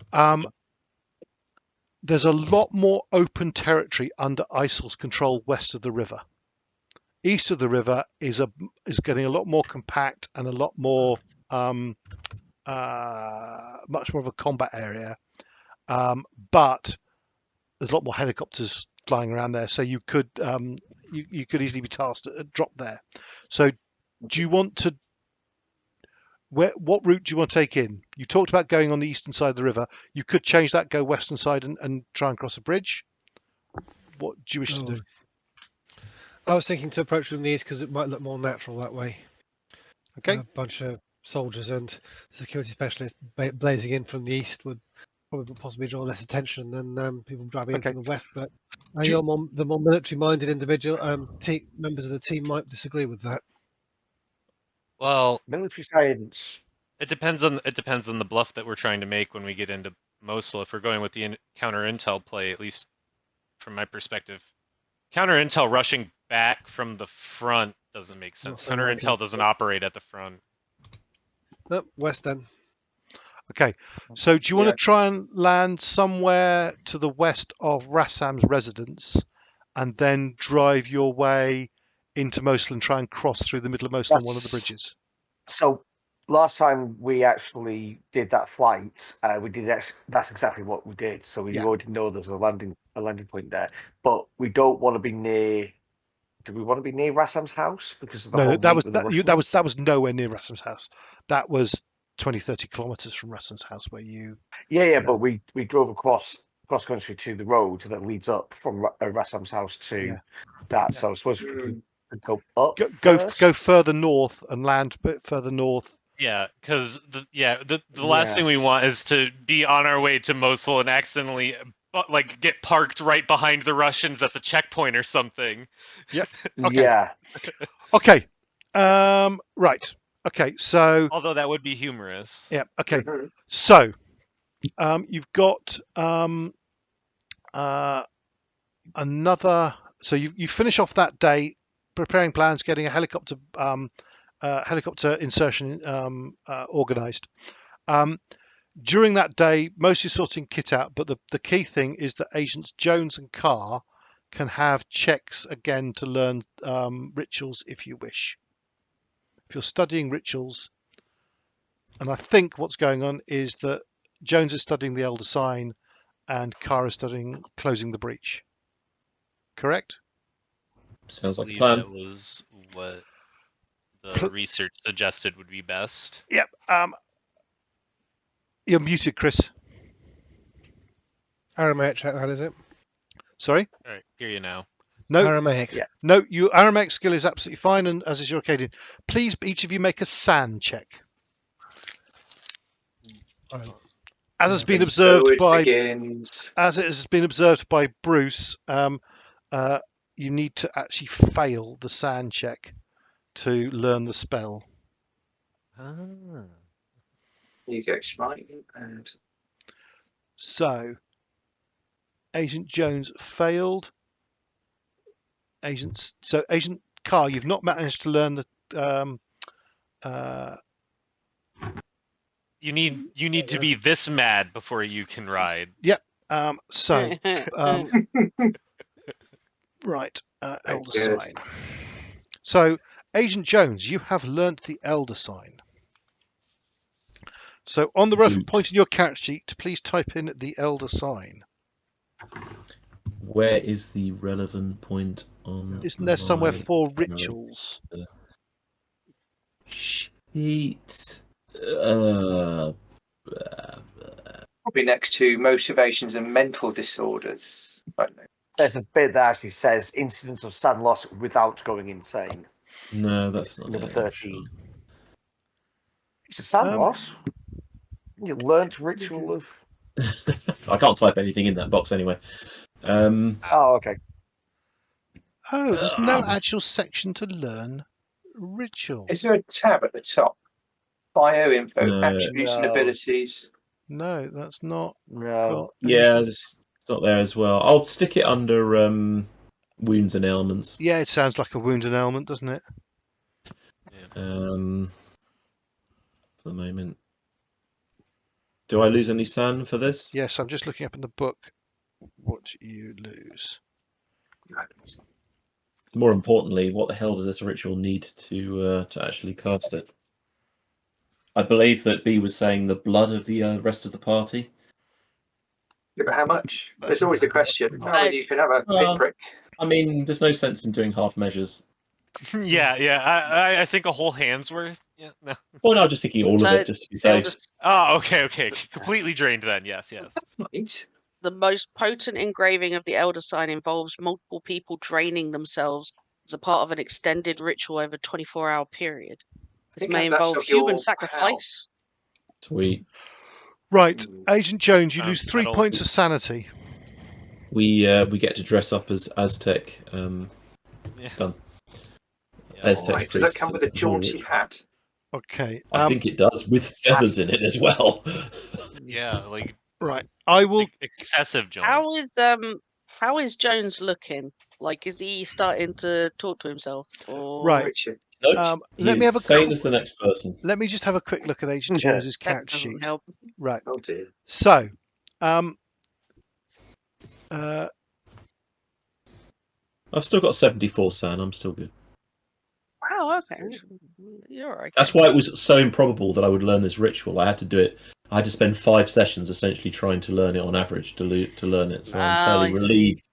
There's a lot more open territory under ISIL's control west of the river. East of the river is getting a lot more compact and a lot more much more of a combat area. But there's a lot more helicopters flying around there, so you could you could easily be tasked at a drop there. So do you want to what route do you want to take in? You talked about going on the eastern side of the river. You could change that, go western side and try and cross a bridge. What do you wish to do? I was thinking to approach from the east because it might look more natural that way. Okay. A bunch of soldiers and security specialists blazing in from the east would probably possibly draw less attention than people driving in from the west. But the more military-minded individual members of the team might disagree with that. Well, Military science It depends on the bluff that we're trying to make when we get into Mosul. If we're going with the counter intel play, at least from my perspective, counter intel rushing back from the front doesn't make sense. Nothing Counter like intel it. doesn't operate at the front. Oh, west then. Okay, so do you want Yeah. to try and land somewhere to the west of Rassam's residence, and then drive your way into Mosul and try and cross through the middle of Mosul on one of the That's- bridges? So last time we actually did that flight, we did that's exactly what we did. So we Yeah. already know there's a landing point there, but we don't want to be near. Do we want to be near Rassam's house because of the No, whole that meet was with the that, Russians? that was nowhere near Rassam's house. That was 20-30 kilometers from Rassam's house, where you. Yeah, but we drove cross country to the road that leads up from Rassam's house to Yeah. that. So I suppose we could go up first. Go further north and land a bit further north. Yeah, because the last thing we want is to be on our way to Mosul and accidentally like get parked right behind the Russians at the checkpoint or something. Okay. Yeah. Okay. Right. Okay. So. Although that would be humorous. Yeah. Okay. So, you've got another. So you finish off that day preparing plans, getting a helicopter insertion organised. During that day, mostly sorting kit out, but the key thing is that Agents Jones and Khar can have checks again to learn rituals if you wish. If you're studying rituals, and I think what's going on is that Jones is studying the Elder Sign and Khar is studying Closing the Breach. Correct? Sounds I like a believe plan. that was what the research suggested would be best. Yep. You're muted, Chris. Aramaic check, that is it. Sorry? All right, hear you now. No, Aramaic. Yeah. no. Your Aramaic skill is absolutely fine, and as is your Akkadian. Please, each of you make a SAN check. Right. As has been And so observed it by begins. as it has been observed by Bruce, you need to actually fail the SAN check to learn the spell. Ah. You go slightly and So, Agent Jones failed. Agent Khar, you've not managed to learn the. You need to be this mad before you can ride. So, right, Elder good. Sign. So, Agent Jones, you have learnt the Elder Sign. So, on the relevant point in your character sheet, please type in the Elder Sign. Where is the relevant point on? Isn't there somewhere my for rituals? sheet? Probably next to motivations and mental disorders. I don't know. There's a bit that actually says incidents of sand loss without going insane. No, that's not Number it, 13. It's a sand loss. You learnt ritual of. I can't type anything in that box anyway. Oh, okay. Oh, there's no actual section to learn ritual. Is there a tab at the top? Bio info, No. attributes and No. abilities. No, that's not. No. Yeah, it's not there as well. I'll stick it under wounds and ailments. Yeah, it sounds like a wound and ailment, doesn't it? For the moment. Do I lose any SAN for this? Yes, I'm just looking up in the book what you lose. More importantly, what the hell does this ritual need to actually cast it? I believe that B was saying the blood of the rest of the party. Yeah, but how much? There's always the question. How many you can have a pinprick? I mean, there's no sense in doing half measures. Yeah. I think a whole hand's worth. Yeah. No. Well, no, I'm just thinking all of it just to be safe. Oh, okay. Completely drained then. Yes. Right. The most potent engraving of the Elder Sign involves multiple people draining themselves as a part of an extended ritual over a 24-hour period. This think may that's involve of your human pal. sacrifice. Sweet. Right, Agent Jones, you lose 3 that'll- points of sanity. We get to dress up as Aztec. Yeah. Done. Yeah. Aztec Right. Does that priests come with a and all of jaunty it. hat? Okay. I think it does, with feathers in it as well. Yeah, like Right. I will. excessive joint. How is Jones looking? Like, is he starting to talk to himself? Or Right. Richard. Nope. Let He me is have a sane as the next person. Let me just have a quick look at Agent Yeah. Jones's that character doesn't sheet. help. Right. Oh dear. So, I've still got 74 san. I'm still good. Wow. Okay. You're okay. That's why it was so improbable that I would learn this ritual. I had to do it. I had to spend 5 sessions essentially trying to learn it on average to learn it. So I'm fairly I see. relieved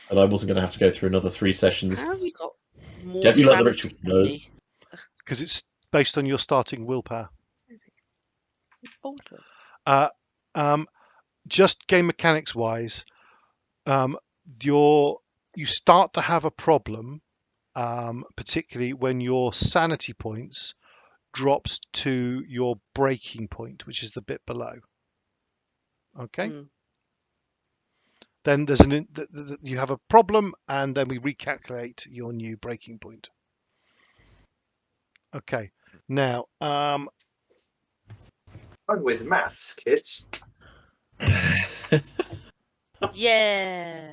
that I wasn't going to have to go through another 3 sessions. How have you got more Have you learned the sanity ritual? than No. me? because it's based on your starting willpower. Bullshit. Just game mechanics wise, you start to have a problem, particularly when your sanity points drops to your breaking point, which is the bit below. Okay. Mm. Then there's you have a problem, and then we recalculate your new breaking point. Okay. Now, I'm with maths, kids. Yeah.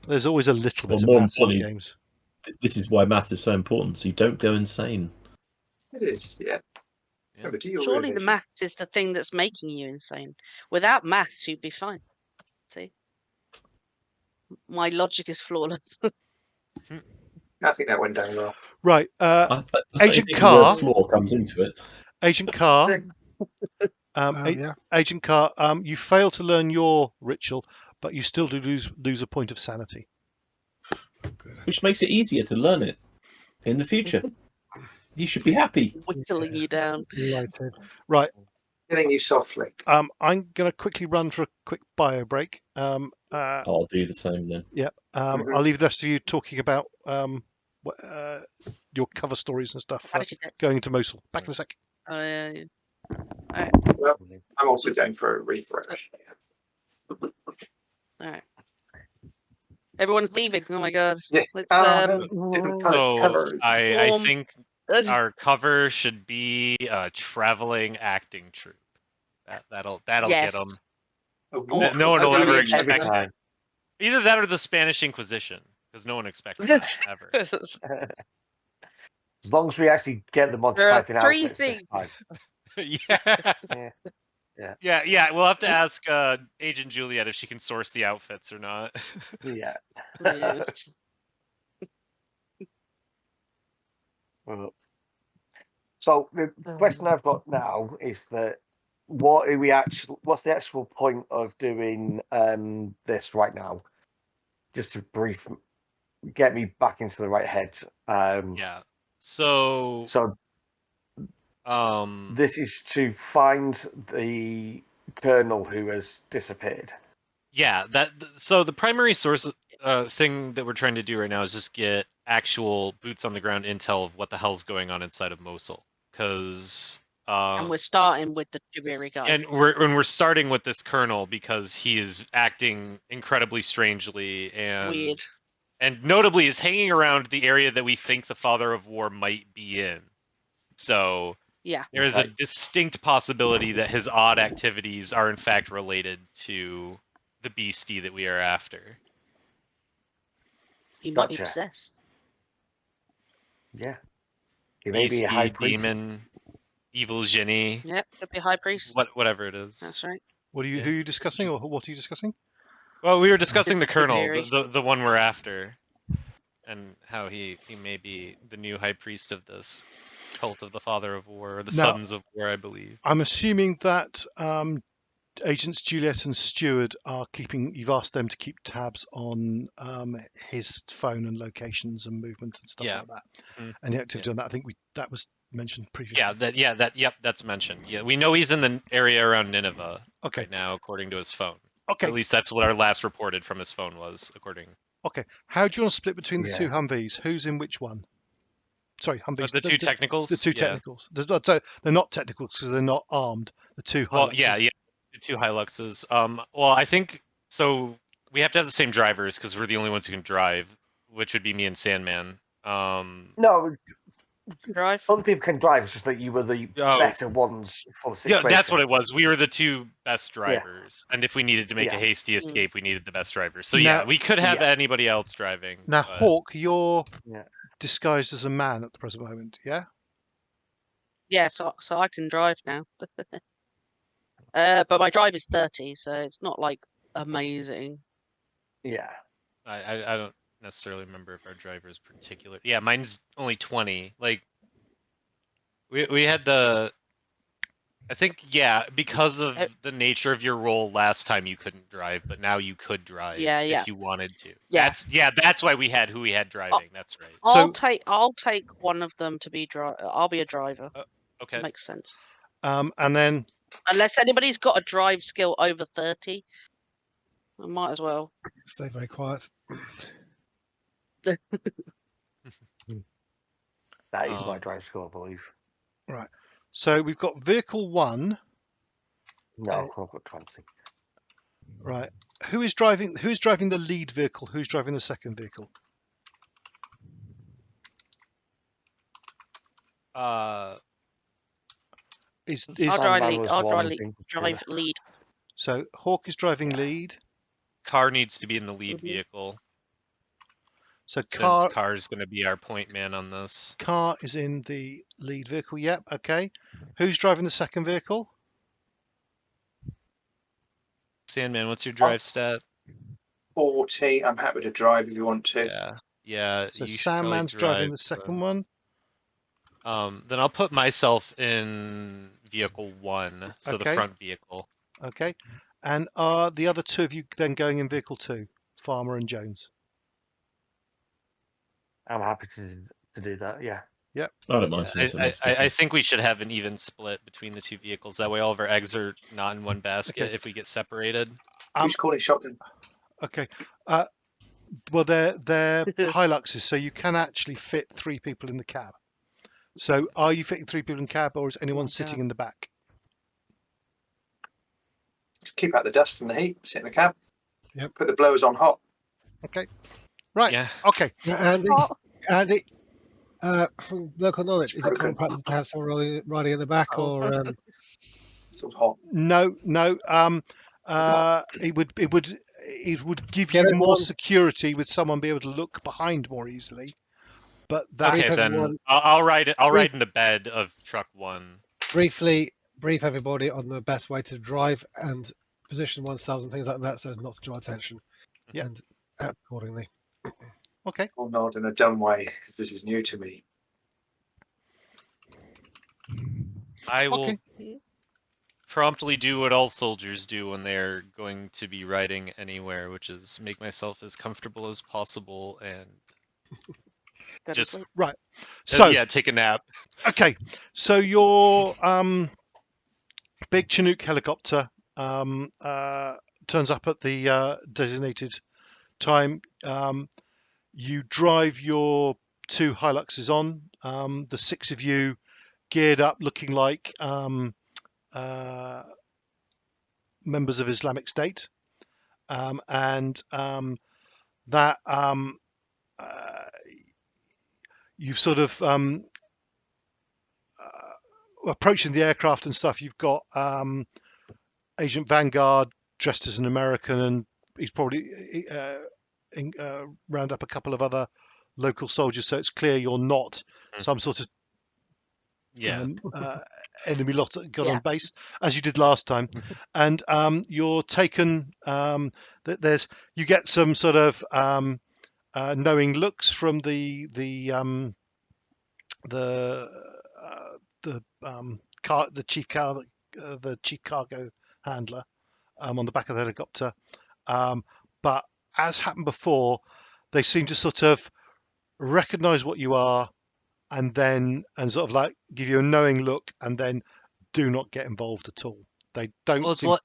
there's always a little Well, bit of more maths in importantly, games. this is why maths is so important, so you don't go insane. It is, yeah. Yeah. Over to your Surely the revision. maths is the thing that's making you insane. Without maths, you'd be fine. See? My logic is flawless. I think that went down well. Right. I certainly Agent think the Khar. word flaw comes into it. Agent Khar. Yeah. Agent Khar. You fail to learn your ritual, but you still do lose a point of sanity. Which makes it easier to learn it in the future. You should be happy. Whittling you down. Delighted. Right. Killing you softly. I'm going to quickly run for a quick bio break. I'll do the same then. Yeah. I'll leave the rest of you talking about your cover stories and stuff going into Mosul. Back in a sec. Oh, yeah. Well, I'm also going for a refresh. Alright. Everyone's leaving. Oh my god. Yeah. Let's Different kind of So cover. I Form- think our cover should be a traveling acting troupe. That'll yes. get them. A war No one will ever Agreed. Every expect time. either that or the Spanish Inquisition, because no one expects that ever. As long as we actually get them onto There are fighting three outfits this things. time. Yeah. Yeah. We'll have to ask Agent Juliet if she can source the outfits or not. Yeah. Yes. Well, so the question I've got now is that what's the actual point of doing this right now? Just to get me back into the right head. Yeah. So this is to find the colonel who has disappeared. yeah, so the primary source thing that we're trying to do right now is just get actual boots on the ground intel of what the hell's going on inside of Mosul, because And we're starting with the Jabiri guy. and we're starting with this colonel because he is acting incredibly strangely and Weird. and notably is hanging around the area that we think the Father of War might be in. So Yeah. there is a distinct possibility that his odd activities are in fact related to the beastie that we are after. He might be Gotcha. possessed. Yeah. He may be a high priest. Demon, evil genie, Yep, could be a high priest. whatever it is. That's right. Who are you discussing, or what are you discussing? Well, we were discussing the colonel, Very. the one we're after, and how he may be the new high priest of this cult of the Father of War, or the Now- Sons of War, I believe. I'm assuming that Agents Juliet and Steward are you've asked them to keep tabs on his phone and locations and movement and stuff Yeah. like that, Mhm. and the activity on that. I think that was mentioned previously. Yep, that's mentioned. Yeah, we know he's in the area around Nineveh Okay. right now, according to his phone. Okay. At least that's what our last reported from his phone was, according. Okay. How do you want to split between the Yeah. two Humvees? Who's in which one? Sorry, Humvees. The two technicals. The two yeah. technicals. They're not technicals because they're not armed. The two. Well, Hiluxes. yeah, the two Hiluxes. Well, I think so. We have to have the same drivers because we're the only ones who can drive, which would be me and Sandman. No, Drive. Other people can drive. It's just that you were the better ones for the situation. Yeah, that's what it was. We were the two best drivers, and if we needed to make a hasty escape, we needed the best drivers. So Now- we could have anybody else driving. Now, but... Hawk, you're disguised as a man at the present moment, yeah? Yeah, so I can drive now. But my drive is 30, so it's not like amazing. Yeah. I don't necessarily remember if our driver is particular. Yeah, mine's only 20. Like we had the. I think because of the nature of your role last time you couldn't drive, but now you could drive if you wanted to. Yeah. That's why we had who we had driving. That's right. I'll take one of them to be I'll be a driver. Okay. Makes sense. And then unless anybody's got a drive skill over 30, I might as well. Stay very quiet. That is my drive skill, I believe. Right. So we've got vehicle 1. No, I've got 20. Right. Who's driving the lead vehicle? Who's driving the second vehicle? I'll drive lead. So Hawk is driving lead. Khar needs to be in the lead vehicle. So Khar is going to be our point man on this. Khar is in the lead vehicle. Yep. Okay. Who's driving the second vehicle? Sandman, what's your drive stat? 40. I'm happy to drive if you want to. Yeah. So you Sandman's driving the second one. Then I'll put myself in vehicle 1, so the front vehicle. Okay. And are the other two of you then going in vehicle 2, Farmer and Jones? I'm happy to do that. Yeah. Yep. I don't mind. I think we should have an even split between the two vehicles. That way, all of our eggs are not in one basket if we get separated. Who's calling shotgun? Okay. Well, they're Hiluxes, so you can actually fit 3 people in the cab. So, are you fitting 3 people in the cab, or is anyone sitting in the back? Just keep out the dust and the heat. Sit in the cab. Yep. Put the blowers on hot. Okay. Right. Yeah. Okay. Andy, from local knowledge, is it common practice to have someone riding in the back, or? It's all hot. No. It would give you more security with someone be able to look behind more easily. But that okay, then I'll ride it. I'll ride in the bed of truck 1. Briefly brief everybody on the best way to drive and position oneself and things like that, so as not to draw attention. Yeah. And act accordingly. Okay. I'll nod in a dumb way because this is new to me. I will promptly do what all soldiers do when they're going to be riding anywhere, which is make myself as comfortable as possible and just right. So take a nap. Okay. So your big Chinook helicopter turns up at the designated time. You drive your 2 Hiluxes on. The 6 of you geared up, looking like members of Islamic State, and that you've sort of approaching the aircraft and stuff. You've got Agent Vanguard dressed as an American, and he's probably round up a couple of other local soldiers, so it's clear you're not some sort of enemy lot that got on base as you did last time. And you're taken. You get some sort of knowing looks from the chief cargo handler on the back of the helicopter. But as happened before, they seem to sort of recognize what you are and sort of like give you a knowing look and then do not get involved at all. They don't. Well,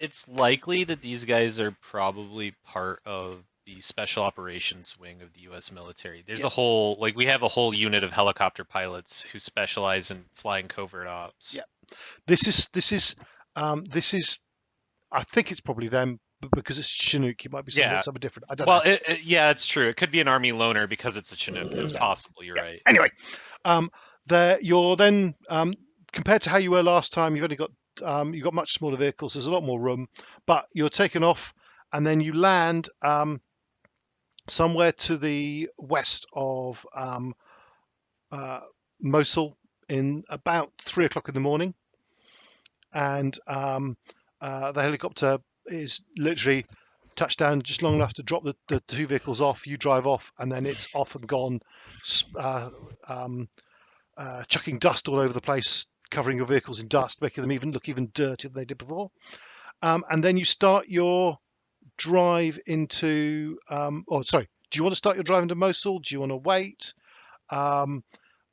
it's likely that these guys are probably part of the special operations wing of the U.S. military. There's we have a whole unit of helicopter pilots who specialize in flying covert ops. Yeah, this is. I think it's probably them, but because it's Chinook, it might be Yeah. something different. I don't Well, know. yeah, it's true. It could be an army loner because it's a Chinook. It's Yeah. possible. You're right. Anyway, you're then compared to how you were last time. You've only got you've got much smaller vehicles. There's a lot more room, but you're taken off, and then you land somewhere to the west of Mosul in about 3 o'clock in the morning, and the helicopter is literally touchdown just long enough to drop the two vehicles off. You drive off, and then it's off and gone, chucking dust all over the place, covering your vehicles in dust, making them even look even dirtier than they did before. And then you start your drive into. Do you want to start your drive into Mosul? Do you want to wait?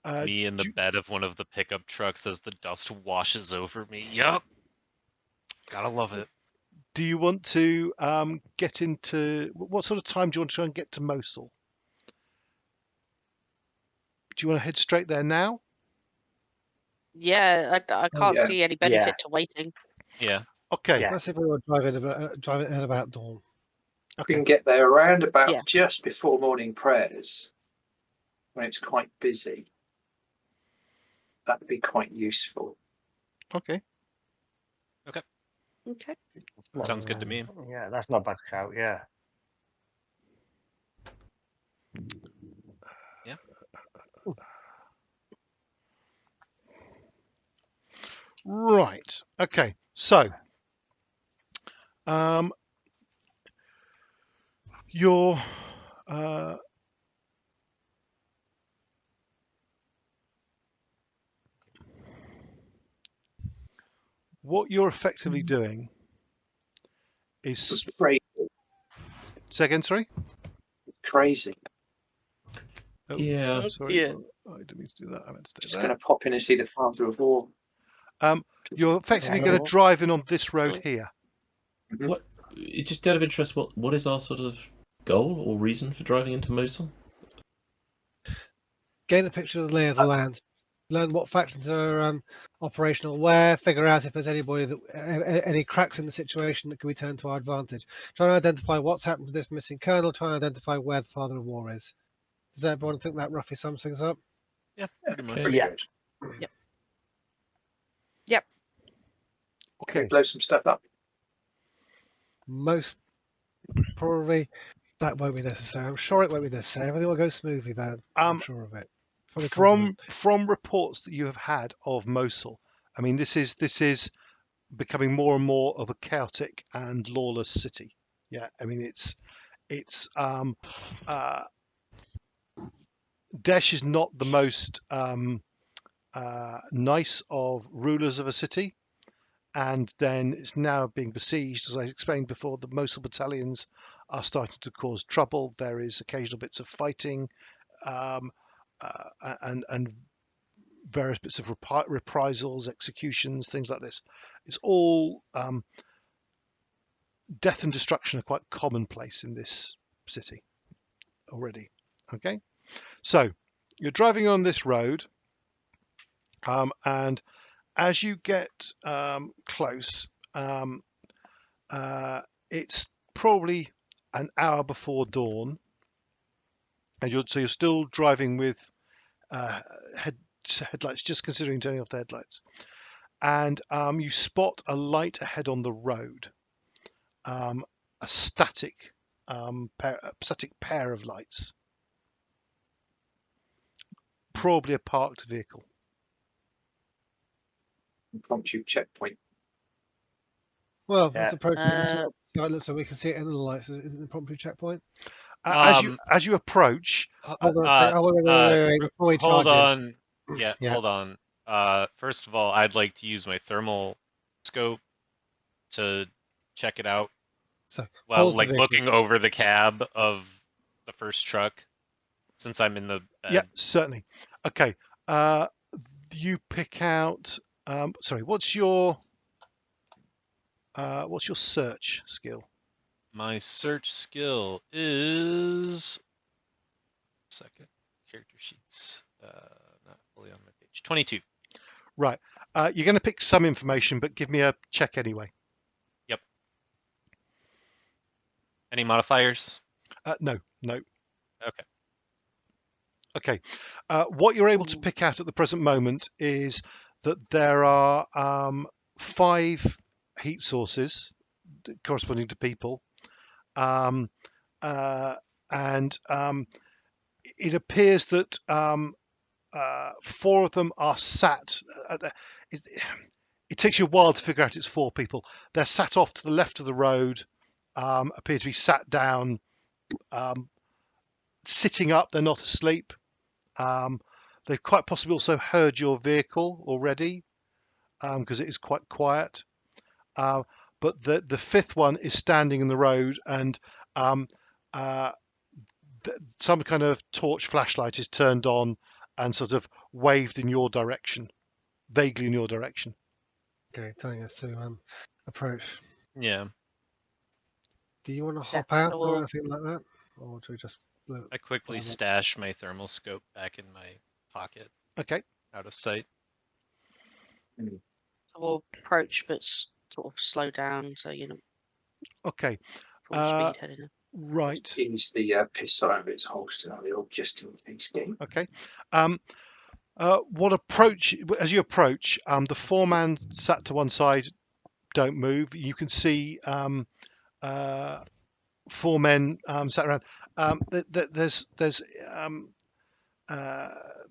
Me in the bed of one of the pickup trucks as the dust washes over me. Yup. Gotta love it. Do you want to get into what sort of time do you want to try and get to Mosul? Do you want to head straight there now? Yeah, I can't yeah. see any benefit to waiting. Yeah. Okay. Yeah. Let's see if we want to drive it at about dawn. We Okay. can get there around about Yeah. just before morning prayers, when it's quite busy. That'd be quite useful. Okay. Okay. Sounds good to me. Yeah, that's not a bad shout. Yeah. Yeah. Right. Okay. So, your what you're effectively doing It's is crazy. say again, sorry. Crazy. Oh, Yeah. sorry. Yeah. I didn't mean to do that. I meant to stay Just there. going to pop in and see the Father of War. You're effectively Yeah. going to drive in on this road here. What? Just out of interest, what is our sort of goal or reason for driving into Mosul? Gain a picture of the lay of the land. Learn what factions are operational where. Figure out if there's any cracks in the situation that can be turned to our advantage. Try and identify what's happened to this missing colonel. Try and identify where the Father of War is. Does everyone think that roughly sums things up? Yeah, pretty much. Okay. Pretty Yeah. good. Okay. Blow some stuff up. Most probably that won't be necessary. I'm sure it won't be necessary. Everything will go smoothly then. I'm sure of it. Fully confident. From reports that you have had of Mosul, I mean, this is becoming more and more of a chaotic and lawless city. Yeah, I mean, it's Desh is not the most nice of rulers of a city, and then it's now being besieged. As I explained before, the Mosul battalions are starting to cause trouble. There is occasional bits of fighting, and various bits of reprisals, executions, things like this. It's all death and destruction are quite commonplace in this city already. Okay, so you're driving on this road, and as you get close, it's probably an hour before dawn, and you're still driving with headlights, just considering turning off the headlights, and you spot a light ahead on the road, a static pair of lights, probably a parked vehicle. Impromptu checkpoint. Well, Yeah. let's approach Uh, it so we can see it in the lights. Is it an impromptu checkpoint? As you approach, Wait, before we Hold charge in. on. Yeah, Yeah. hold on. First of all, I'd like to use my thermal scope to check it out. So, Well, hold the like vehicle. looking over the cab of the first truck, since I'm in the bed. yeah, certainly. Okay, you pick out. Sorry, what's your search skill? My search skill is second character sheets. Not fully on my page. 22. Right. You're going to pick some information, but give me a check anyway. Yep. Any modifiers? No. Okay. Okay. What you're able to pick out at the present moment is that there are 5 heat sources corresponding to people, and it appears that 4 of them are sat. It takes you a while to figure out it's 4 people. They're sat off to the left of the road, appear to be sat down, sitting up. They're not asleep. They've quite possibly also heard your vehicle already, because it is quite quiet. But the 5th one is standing in the road, and some kind of torch flashlight is turned on and sort of waved in your direction, vaguely in your direction. Okay, telling us to approach. Yeah. Do you want to Yeah, hop out I or will- anything like that, or do we just? I quickly Fine. stash my thermal scope back in my pocket, Okay. out of sight. I will approach, but sort of slow down, so you know, Okay. full speed heading in. Right. Use the pistol out of its holster, the old just in case game. Okay. As you approach, the 4-man sat to one side don't move. You can see 4 men sat around. They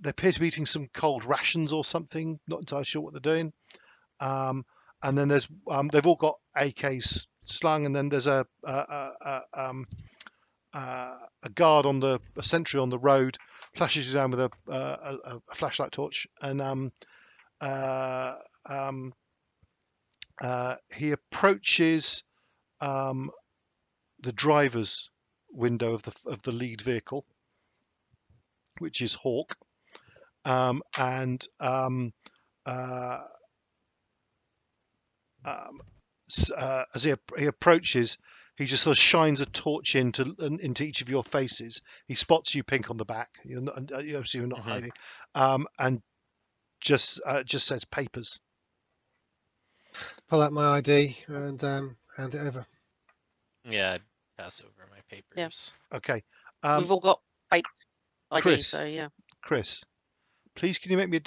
appear to be eating some cold rations or something. Not entirely sure what they're doing. And then there's they've all got AKs slung, and then there's a guard on a sentry on the road, flashes you down with a flashlight torch, and he approaches the driver's window of the lead vehicle, which is Hawk, and as he approaches, he just sort of shines a torch into each of your faces. He spots you pink on the back. You're not hiding, and just says papers. Pull out my ID and hand it over. Yeah, I'd pass over my papers. Okay. We've all got fake ID, Chris. so yeah. Chris, please can you make me a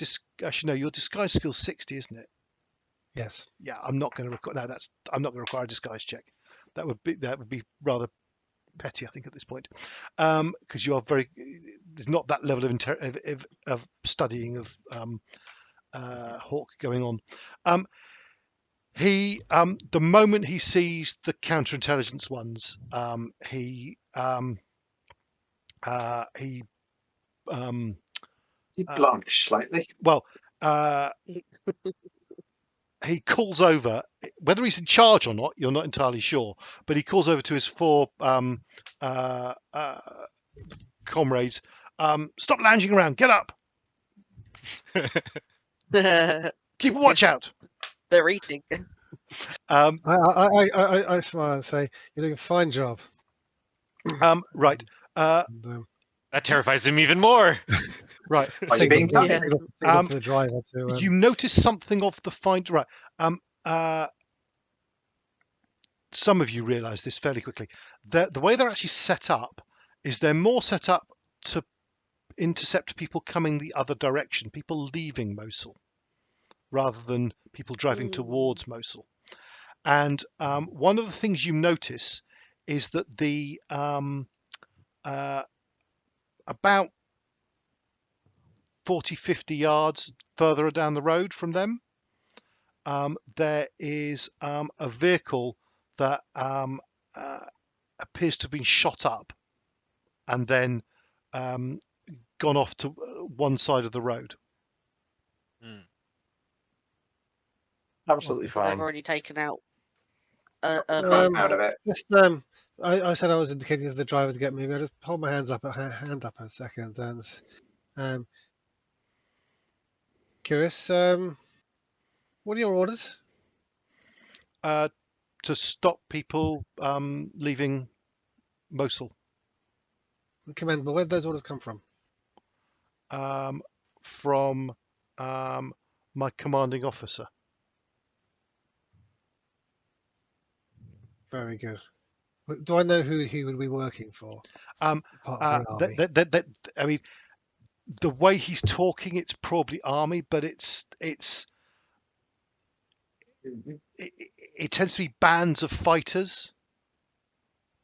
actually no, your disguise skill's 60, isn't it? Yes. Yeah, I'm not going to require. No, I'm not going to require a disguise check. That would be rather petty, I think, at this point, because you are there's not that level of studying of Hawk going on. The moment he sees the counterintelligence ones, he Blanch slightly. well. He calls over, whether he's in charge or not, you're not entirely sure, but he calls over to his 4 comrades. Stop lounging around. Get up. Keep a watch out. They're eating. I smile and say, "You're doing a fine job." Right. And, That terrifies him even more. Right. Are you being signal kind? for the driver to. You notice something of the find. Right. Some of you realise this fairly quickly. The way they're actually set up is they're more set up to intercept people coming the other direction, people leaving Mosul, rather than people driving towards Mosul. And one of the things you notice is that the about 40-50 yards further down the road from them, there is a vehicle that appears to have been shot up and then gone off to one side of the road. Absolutely They've fine. already taken out Out vehicle. of it. Just I said I was indicating to the driver to get moving. I just hold my hand up a second and curious. What are your orders? To stop people leaving Mosul. Commendable. Where did those orders come from? From my commanding officer. Very good. Do I know who he would be working for? Part of the army. I mean, the way he's talking, it's probably army, but it tends to be bands of fighters.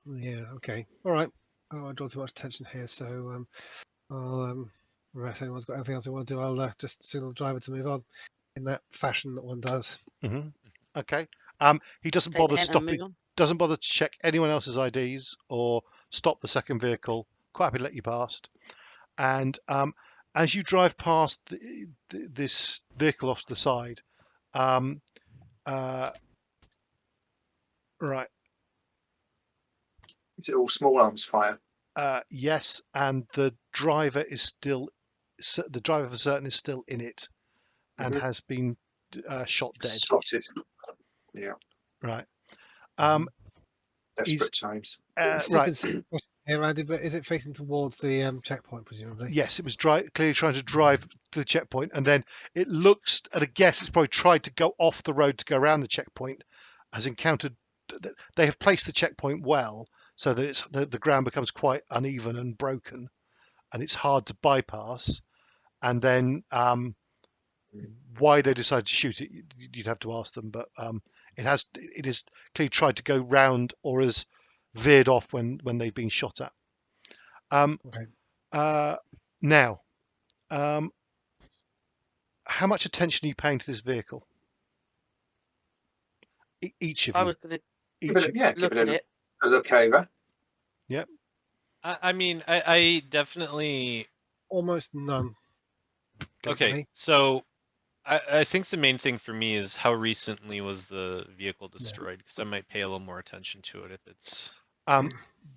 Yeah. Okay. All right. I don't want to draw too much attention here, so I'll if anyone's got anything else they want to do, I'll just signal the driver to move on in that fashion that one does. Okay. He doesn't Take bother the hint and move stopping. on. Doesn't bother to check anyone else's IDs or stop the second vehicle. Quite happy to let you past. And as you drive past this vehicle off to the side, right. Is it all small arms fire? Yes, and the driver for certain is still in it and has been shot dead. Slotted. Yeah. Right. Desperate times. Right. Here, Andy, but is it facing towards the checkpoint, presumably? Yes, it was clearly trying to drive to the checkpoint, and then it looks at a guess it's probably tried to go off the road to go around the checkpoint. Has encountered. They have placed the checkpoint well, so that the ground becomes quite uneven and broken, and it's hard to bypass. And then why they decided to shoot it, you'd have to ask them. But it has clearly tried to go round or has veered off when they've been shot at. Okay. Now, how much attention are you paying to this vehicle? Each of I you. was going to Give it look at it. a look over. Yep. I mean, I definitely. Almost none. Okay, so I think the main thing for me is how recently was the vehicle destroyed, because I might pay a little more attention to it if it's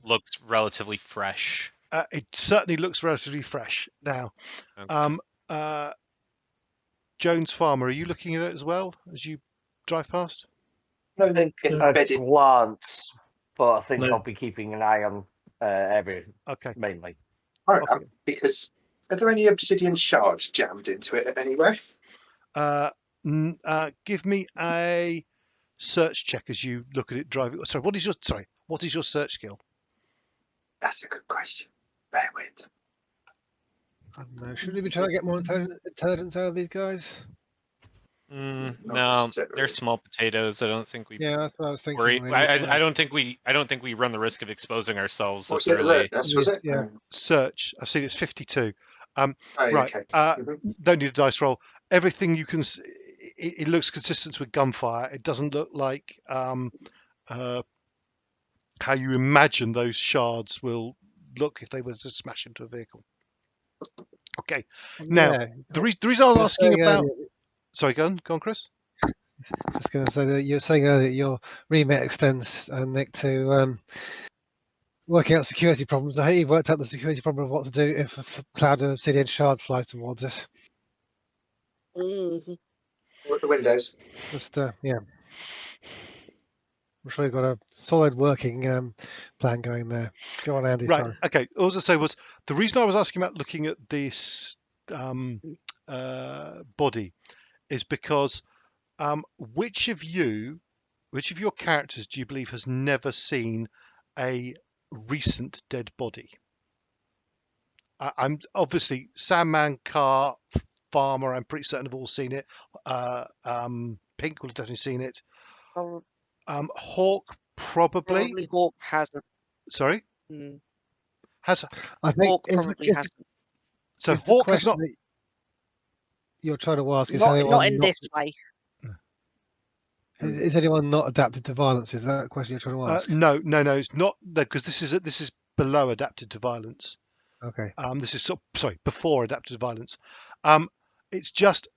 looks relatively fresh. It certainly looks relatively fresh now. Okay. Jones Farmer, are you looking at it as well as you drive past? I think a glance, but I think No. I'll be keeping an eye on everything. Okay. Mainly. All right, Okay. because are there any obsidian shards jammed into it anywhere? Give me a search check as you look at it driving. Sorry, what is your search skill? That's a good question. Bear with. I don't know. Should we be trying to get more intelligence out of these guys? Not No, necessarily. they're small potatoes. I don't think we Yeah, that's what I was thinking. worry. really. I don't think we run the risk of exposing ourselves What's this it? early. That's was it. Yeah. Search. I've seen it's 52. Oh, Right. Okay. Don't need a dice roll. Everything you can. It looks consistent with gunfire. It doesn't look like how you imagine those shards will look if they were to smash into a vehicle. Okay. Now, Yeah. the reason I was asking saying about. earlier- Sorry, go on, Chris. Just going to say that you're saying earlier that your remit extends, Nick, to working out security problems. I hope you've worked out the security problem of what to do if a cloud of obsidian shard flies towards us. Mhm. What the windows? Just, yeah. I'm sure you've got a solid working plan going there. Go on, Andy. Right. Sorry. Okay. All I was going to say was the reason I was asking about looking at this body is because which of your characters do you believe has never seen a recent dead body? I'm obviously Sandman, Khar, Farmer. I'm pretty certain have all seen it. Pink will have definitely seen it. Hawk probably. Hawk hasn't. Sorry, Mm. has I think Hawk is- probably is- hasn't. so is the Hawk has question not. that you're trying to ask is Not anyone in this way. is anyone not adapted to violence? Is that a question you're trying to ask? No, it's not. Because this is below adapted to violence. Okay. This is before adapted to violence. It's just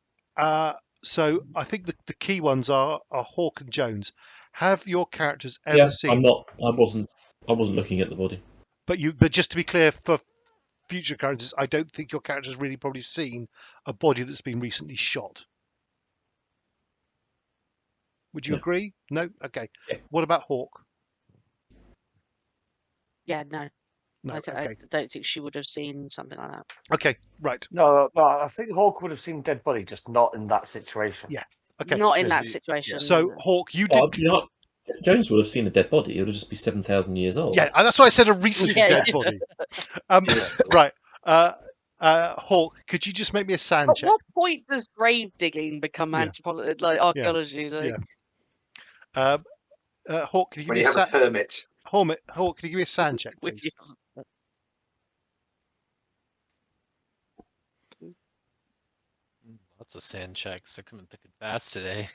so I think the key ones are Hawk and Jones. Have your characters ever seen? I'm not. I wasn't looking at the body. But just to be clear for future characters, I don't think your character's really probably seen a body that's been recently shot. Would you No. agree? No. Okay. Yeah. What about Hawk? Yeah, no. No. I Okay. don't think she would have seen something like that. Okay. Right. No, I think Hawk would have seen dead body, just not in that situation. Yeah. Okay. Not in Because that situation. So Hawk, you did. You know, Jones would have seen a dead body. It would just be 7,000 years old. Yeah, that's why I said a recent Yeah, dead yeah. body. Right. Hawk, could you just make me a sand At check? what point does grave digging become Yeah. like archaeology? Like, Yeah. Hawk, can you give When me you a have a permit. Hawk, can you give me a sand check, with please? you. Lots of sand checks. They're coming thick and fast today.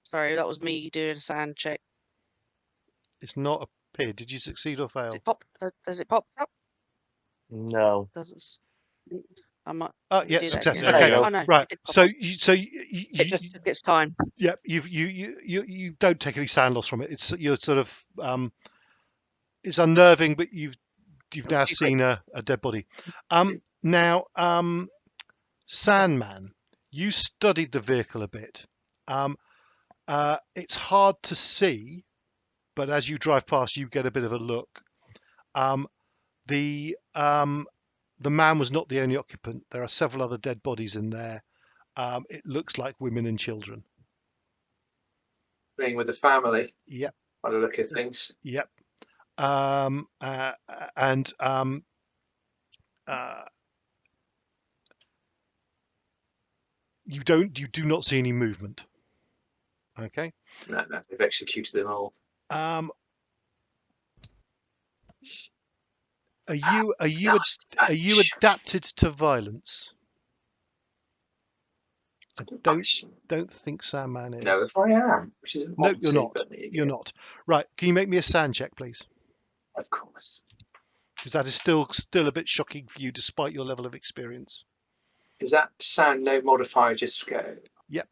Sorry, that was me doing a sand check. It's not appeared. Did you succeed or Does fail? it pop? Does it pop up? No. Doesn't. I might. Oh, we yeah, do that success. again. There Okay, you go. Oh no. right. it did pop So up. you It just took its time. yeah, you don't take any sand loss from it. It's you're sort of it's unnerving, but you've now Too quick. seen a dead body. Now, Sandman, you studied the vehicle a bit. It's hard to see, but as you drive past, you get a bit of a look. The man was not the only occupant. There are several other dead bodies in there. It looks like women and children. Being with the family. Yep. By the look of things. Yep. You do not see any movement. Okay. No, they've executed them all. Are you Nasty bunch. adapted to violence? I Good don't question. think Sandman is. No, if I am, which is No, you're not. You're not. Right. Can you make me a sand check, please? Of course. Because that is still a bit shocking for you, despite your level of experience. Is that sand no modifier? Just go. Yep.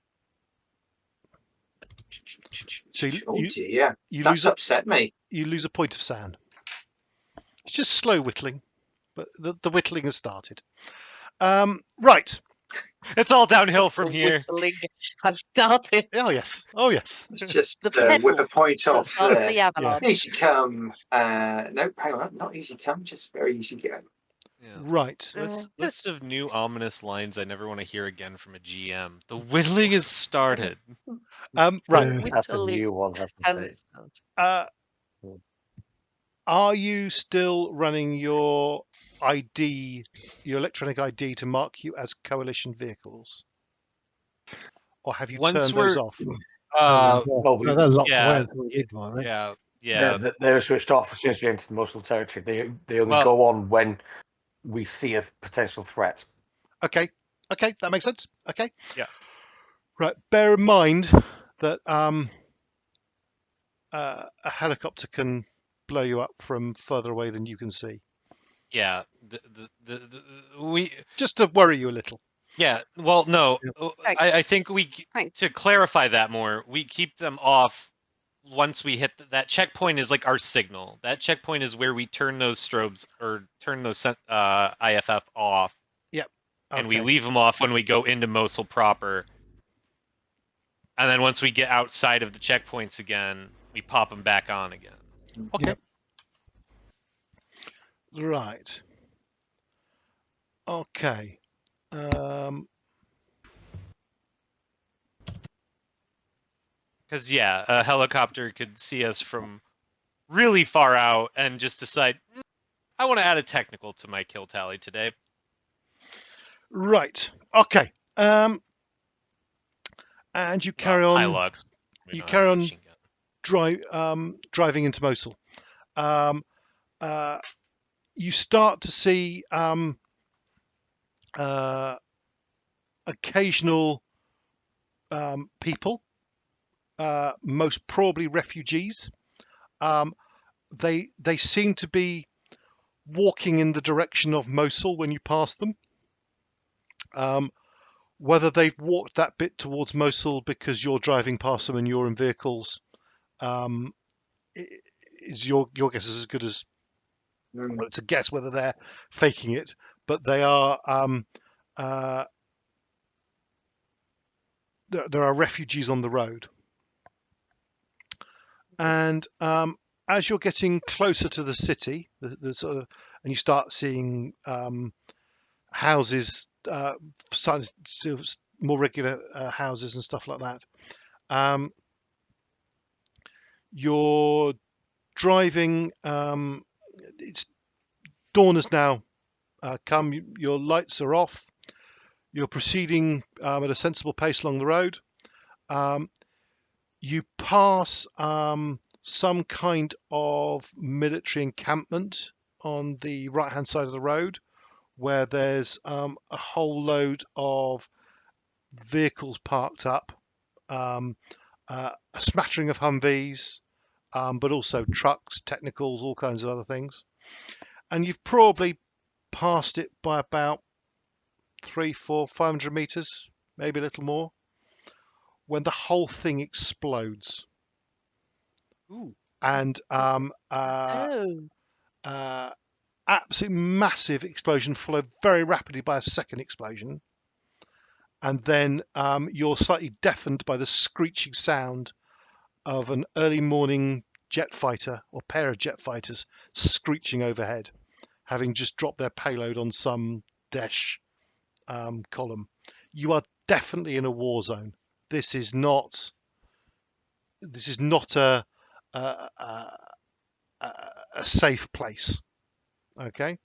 So Oh dear, you that's upset me. You lose a point of sand. It's just slow whittling, but the whittling has started. Right. It's all downhill from The here. whistling has started. Oh yes. Oh yes. It's just The whip a pedal point that off starts there. the avalanche. Easy come. No, hang on, not easy come, just very easy go. Yeah. Right. List of new ominous lines I never want to hear again from a GM. The whittling has started. Right. That's a new one, hasn't it? Are you still running your ID, your electronic ID, to mark you as coalition vehicles, or have you Once turned we're those off? They're locked yeah, away until we need them, aren't they? yeah. They're switched off as soon as we enter the Mosul territory. They only go on when we see a potential threat. Okay, that makes sense. Okay. Yeah. Right. Bear in mind that a helicopter can blow you up from further away than you can see. Yeah. We just to worry you a little. Yeah. Well, no. I think to clarify that more, we keep them off. Once we hit that checkpoint is like our signal. That checkpoint is where we turn those strobes or turn those IFF off. Yep. Okay. And we leave them off when we go into Mosul proper. And then once we get outside of the checkpoints again, we pop them back on again. Okay. Yep. Right. Okay. Because, yeah, a helicopter could see us from really far out and just decide, I want to add a technical to my kill tally today. Right. Okay. And you carry on. Hilux. You carry on driving into Mosul. You start to see occasional people, most probably refugees. They seem to be walking in the direction of Mosul when you pass them. Whether they've walked that bit towards Mosul because you're driving past them and you're in vehicles, is your guess is as good as well, it's a guess whether they're faking it, but they are. There are refugees on the road, and as you're getting closer to the city, the sort of, and you start seeing houses starting to more regular houses and stuff like that. You're driving. It's dawn has now come. Your lights are off. You're proceeding at a sensible pace along the road. You pass some kind of military encampment on the right-hand side of the road, where there's a whole load of vehicles parked up, a smattering of Humvees, but also trucks, technicals, all kinds of other things. And you've probably passed it by about 300, 400, 500 meters, maybe a little more, when the whole thing explodes. Ooh. And absolutely massive explosion, followed very rapidly by a second explosion. And then you're slightly deafened by the screeching sound of an early morning jet fighter or pair of jet fighters screeching overhead, having just dropped their payload on some Daesh column. You are definitely in a war zone. This is not a safe place. Okay.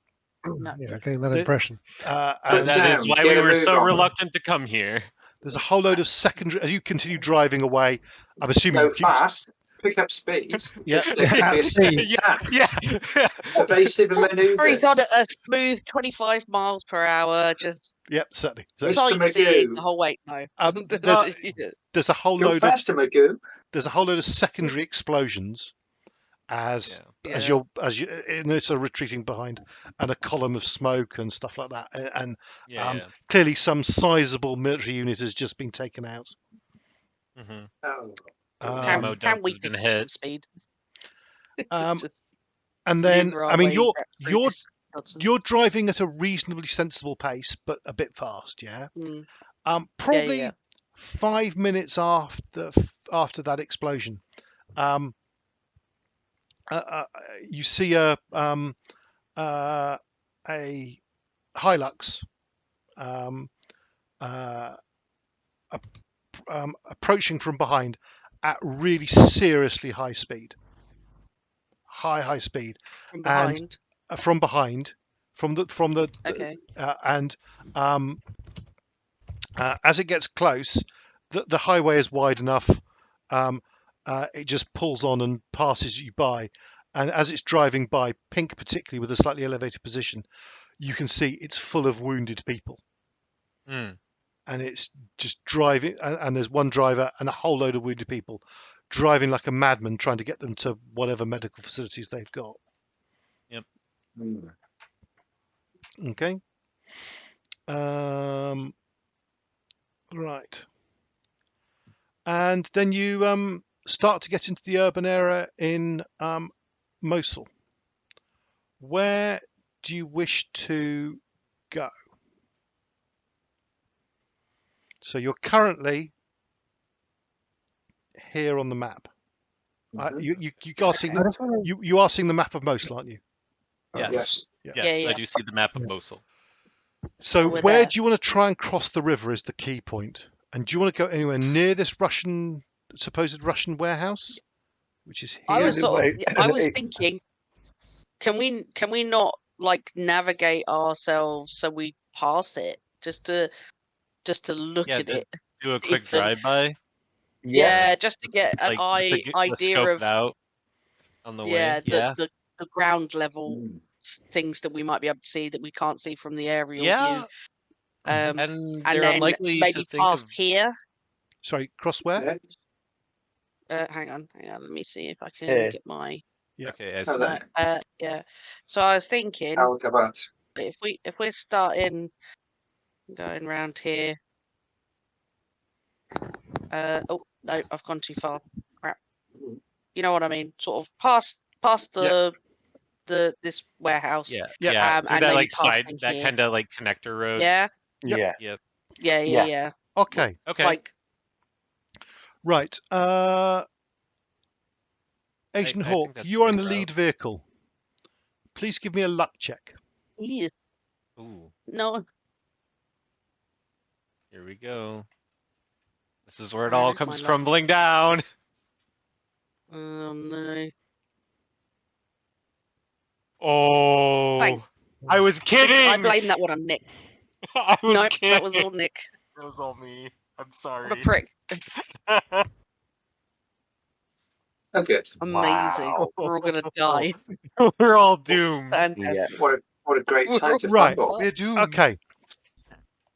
No. Yeah, getting that impression. And That is why we were so reluctant to come here. There's a whole load of secondary. As you continue driving away, I'm assuming. Go fast. Pick up speed. Yeah. Just let it be a second tap. Yeah. Evasive maneuvers. He's on a smooth 25 miles per hour, just Yep, certainly. Mr. sightseeing Magoo. the whole way. No. There's a whole Go load faster, Magoo. there's a whole load of secondary explosions as you're sort of retreating behind, and a column of smoke and stuff like that. And clearly some sizable military unit has just been taken out. Mm-hmm. Oh. Ammo dump we has been pick up hit. some speed? Just And then, maneuver I our mean, way you're through this nonsense. you're driving at a reasonably sensible pace, but a bit fast, yeah. Mm. Probably Yeah. 5 minutes after that explosion, you see a Hilux approaching from behind at really seriously high speed. High speed. From behind. And from behind, from the Okay. and as it gets close, the highway is wide enough. It just pulls on and passes you by, and as it's driving by, pink particularly with a slightly elevated position, you can see it's full of wounded people. Mm. And it's just driving, and there's one driver and a whole load of wounded people driving like a madman, trying to get them to whatever medical facilities they've got. Yep. Okay. Right. And then you start to get into the urban area in Mosul. Where do you wish to go? So you're currently here on the map. You are seeing the map of Mosul, aren't you? Yes. Yes, I do see the map of Mosul. So where do you want to try and cross the river is the key point. And do you want to go anywhere near this supposed Russian warehouse, which is here? I was thinking, can we not like navigate ourselves so we pass it just to look at it? Do a quick drive-by. Yeah, just to get an idea of it out on the way. The ground level things that we might be able to see that we can't see from the aerial view. And and they're then unlikely maybe to think past of... here. Sorry, cross where? Hang on. Let me see if I can get my. Yeah. Okay, I see. Yeah. So I was thinking, if we're starting going around here. Oh no, I've gone too far. Crap. You know what I mean? Sort of past this warehouse. Yeah. And that maybe side, passing that here. kind of like connector road. Yeah. Yep. Yeah. Okay. Like. Right. Agent Hawk, you are in the lead vehicle. Please give me a luck check. Yeah. Ooh. No. Here we go. This is where it Oh, all there's my comes luck. crumbling down. Oh no. Oh, Thanks. I was kidding. I blame that one on Nick. I was No, kidding. that was all Nick. It was all me. I'm What a sorry. prick. Oh, good. Amazing. Wow. We're all gonna die. We're all doomed. Fantastic. Yeah. What a great We're time to Right. fumble. We're doomed. Okay.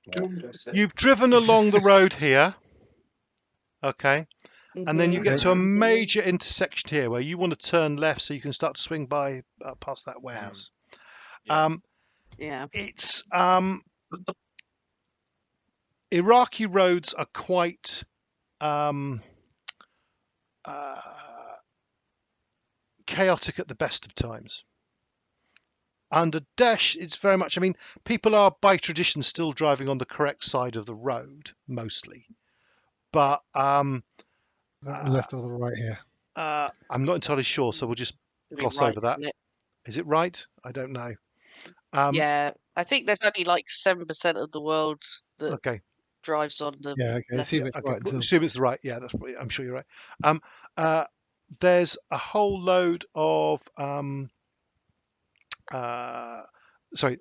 That's it. You've driven along the road here. Okay. And then you get to a Mhm. major intersection here where you want to turn left so you can start to swing by past that warehouse. Yeah. Yeah. It's Iraqi roads are quite chaotic at the best of times. Under Daesh, it's very much, I mean, people are by tradition still driving on the correct side of the road, mostly. But The left or the right here? I'm not entirely sure, so we'll just It'll be gloss right, over that. isn't it? Is it right? I don't know. Yeah. I think there's only like 7% of the world that Okay. drives on the Yeah, okay. left. Assume it's Okay. right. Until... Assume it's the right. Yeah, I'm sure you're right. There's a whole load of sorry.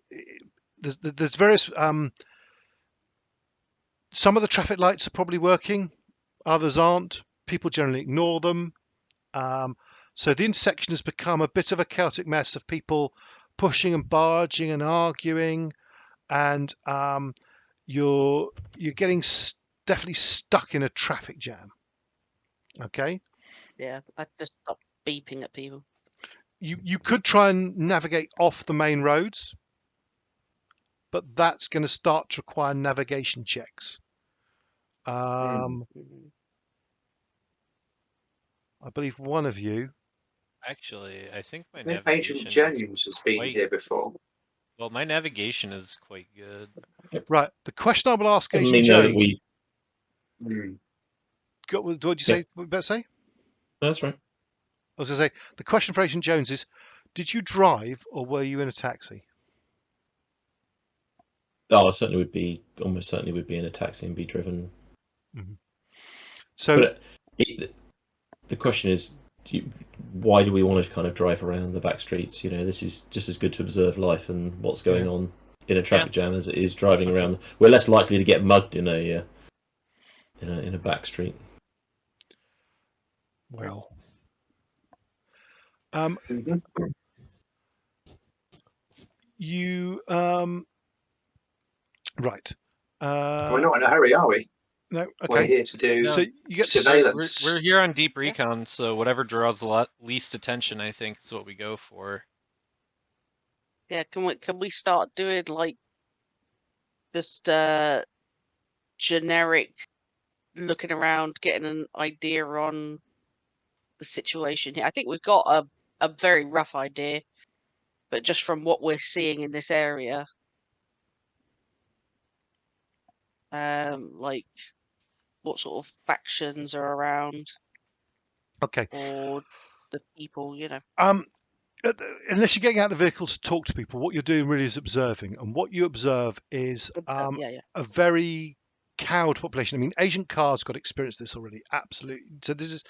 There's various. Some of the traffic lights are probably working, others aren't. People generally ignore them. So the intersection has become a bit of a chaotic mess of people pushing and barging and arguing, and you're getting definitely stuck in a traffic jam. Okay. Yeah. I just stopped beeping at people. You could try and navigate off the main roads, but that's going to start to require navigation checks. Mhm. I believe one of you. Actually, I think my Agent navigation Jones has been quite- here before. Well, my navigation is quite good. Right. The question I will ask Doesn't Agent mean though Jones. that we. What did you say? What you better say? That's right. I was going to say the question for Agent Jones is: did you drive or were you in a taxi? Oh, I certainly would be. Almost certainly would be in a taxi and be driven. So, But the question is, why do we want to kind of drive around the back streets? You know, this is just as good to observe life and what's going on in a traffic jam as it is driving around. We're less likely to get mugged in a back street. Well, you right. We're not in a hurry, are we? No. We're Okay. here to do No. So you get surveillance. We're here on deep recon, so whatever draws the least attention, I think, is what we go for. Yeah. Can we start doing like just generic looking around, getting an idea on the situation here? I think we've got a very rough idea, but just from what we're seeing in this area, like what sort of factions are around, okay. or the people, you know. Unless you're getting out of the vehicle to talk to people, what you're doing really is observing, and what you observe is Yeah. a very cowed population. I mean, Agent Khar's got experience this already, absolutely. So this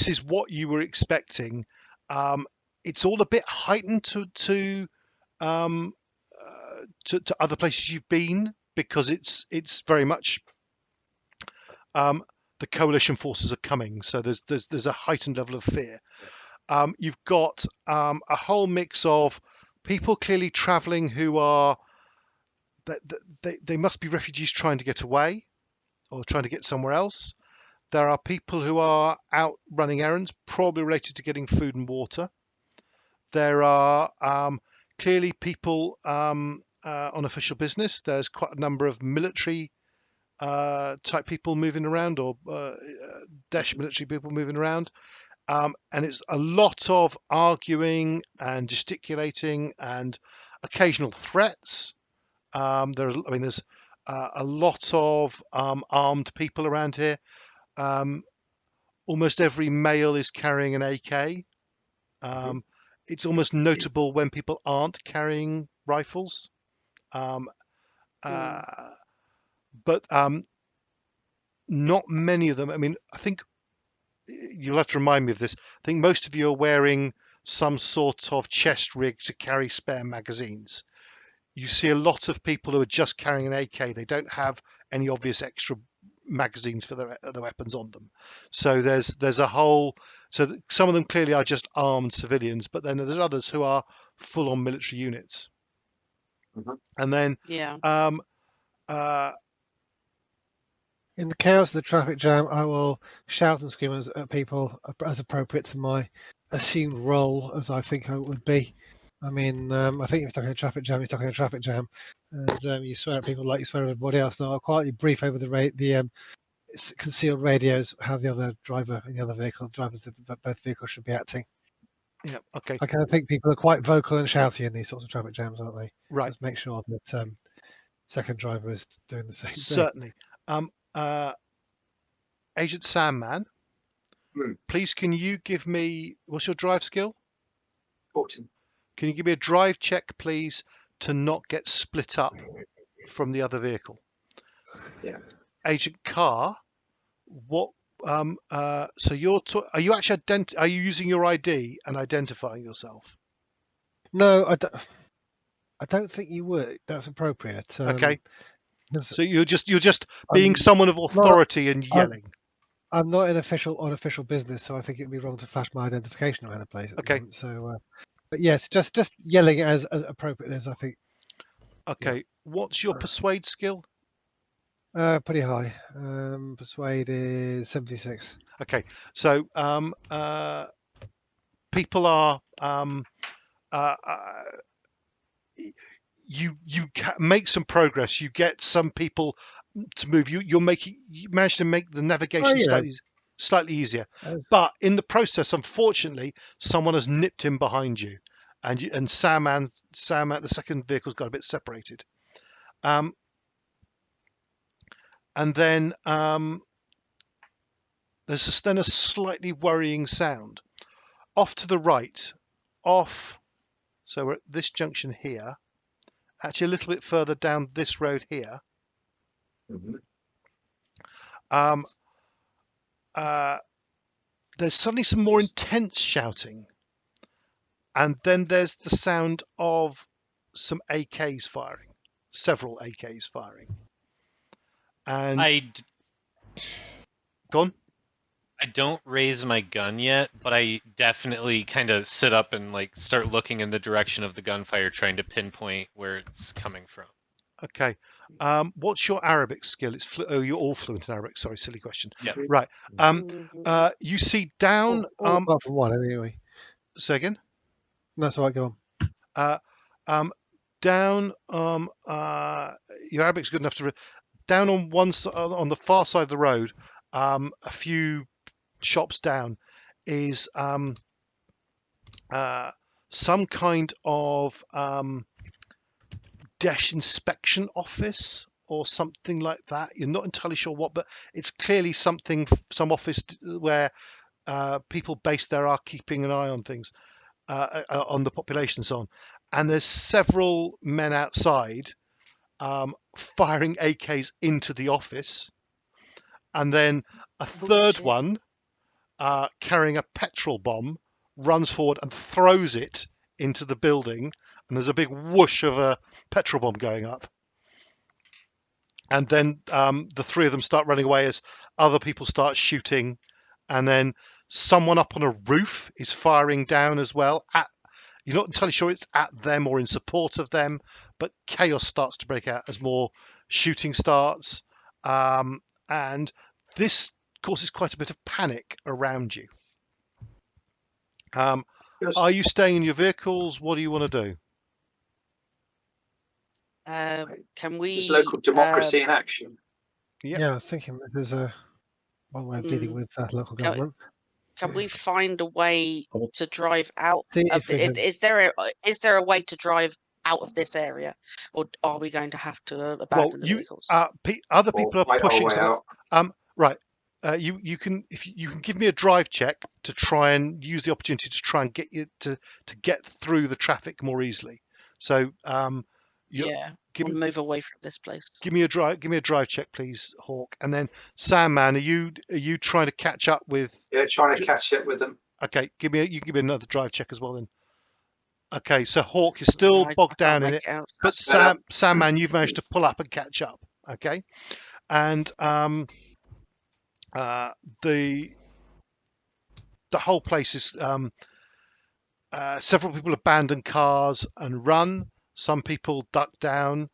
is what you were expecting. It's all a bit heightened to other places you've been because it's very much the coalition forces are coming, so there's a heightened level of fear. You've got a whole mix of people clearly traveling who are they must be refugees trying to get away or trying to get somewhere else. There are people who are out running errands, probably related to getting food and water. There are clearly people on official business. There's quite a number of military type people moving around, or Daesh military people moving around. And it's a lot of arguing and gesticulating and occasional threats. There's a lot of armed people around here. Almost every male is carrying an AK. It's almost notable when people aren't carrying rifles. but not many of them. I mean, I think you'll have to remind me of this. I think most of you are wearing some sort of chest rig to carry spare magazines. You see a lot of people who are just carrying an AK. They don't have any obvious extra magazines for their weapons on them. So there's a whole. So some of them clearly are just armed civilians, but then there's others who are full-on military units. Mhm. And then Yeah. In the chaos of the traffic jam, I will shout and scream at people as appropriate to my assumed role, as I think I would be. I mean, I think if you're stuck in a traffic jam, you're stuck in a traffic jam, and you swear at people like you swear at everybody else. So I'll quietly brief over the concealed radios how the other driver in the other vehicle, drivers of both vehicles, should be acting. yeah, okay, I kind of think people are quite vocal and shouty in these sorts of traffic jams, aren't they? right, Let's make sure that second driver is doing the same thing. certainly. Agent Sandman, please can you give me, what's your drive skill? 14. Can you give me a drive check, please, to not get split up from the other vehicle? Yeah. Agent Khar, what? So are you actually are you using your ID and identifying yourself? No, I don't think you would. That's appropriate. Okay. 'Cause So you're just being someone of authority and yelling. I'm not in on official business, so I think it would be wrong to flash my identification around the place at the Okay. moment. So, but yes, just yelling as appropriate as I think. Okay. What's your persuade skill? Pretty high. Persuade is 76. Okay. So people are you make some progress. You get some people to move. You manage to make the navigation slightly easier. But in the process, unfortunately, someone has nipped in behind you, and Sandman, the second vehicle's got a bit separated. And then there's then a slightly worrying sound off to the right, so we're at this junction here, actually a little bit further down this road here. There's suddenly some more intense shouting, and then there's the sound of some AKs firing, several AKs firing. And gone. I don't raise my gun yet, but I definitely kind of sit up and like start looking in the direction of the gunfire, trying to pinpoint where it's coming from. Okay. What's your Arabic skill? You're all fluent in Arabic. Sorry, silly question. Yeah. Right. You see down. Apart from one, anyway. Say again. That's all right. Go on. Down. Your Arabic's good enough to. Down on on the far side of the road, a few shops down, is some kind of desh inspection office or something like that. You're not entirely sure what, but it's clearly some office where people based there are keeping an eye on things, on the population and so on. And there's several men outside firing AKs into the office, and then a third one carrying a petrol bomb runs forward and throws it into the building, and there's a big whoosh of a petrol bomb going up. And then the three of them start running away as other people start shooting, and then someone up on a roof is firing down as well. You're not entirely sure it's at them or in support of them, but chaos starts to break out as more shooting starts, and this causes quite a bit of panic around you. Are you staying in your vehicles? What do you want to do? Can we? This is local democracy in action. Yeah, I was thinking that there's one way of dealing with local government. Can we find a way to drive out of it? Is there a way to drive out of this area, or are we going to have to abandon the vehicles? Other people are pushing. Right. You can give me a drive check to try and use the opportunity to try and get you to get through the traffic more easily. So Give We'll move away from this place. me a drive check, please, Hawk. And then Sandman, are you trying to catch up with? Yeah, trying to catch up with them. Okay, give me another drive check as well then. Okay, so Hawk is still bogged down in it, but Sandman, you've managed to pull up and catch up. Okay, and the whole place is several people abandon cars and run. Some people duck down.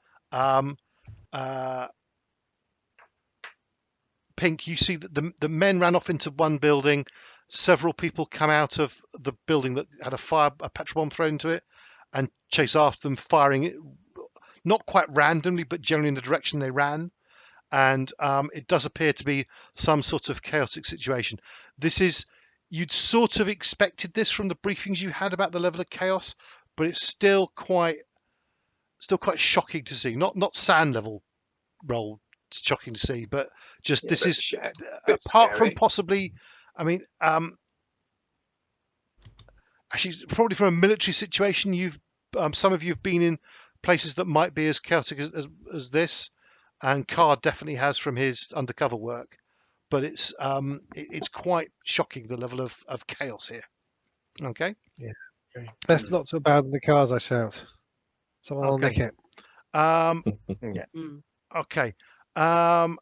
Pink, you see that the men ran off into one building. Several people come out of the building that had a petrol bomb thrown into it, and chase after them, firing it not quite randomly, but generally in the direction they ran. And it does appear to be some sort of chaotic situation. You'd sort of expected this from the briefings you had about the level of chaos, but it's still quite shocking to see. Not sand level roll shocking to see, but just this is apart from possibly, I mean, actually probably from a military situation, some of you've been in places that might be as chaotic as this, and Khar definitely has from his undercover work, but it's quite shocking, the level of chaos here. Okay. Yeah. Okay. Best not to abandon the cars, I shout. Someone will nick it. Yeah. Okay. After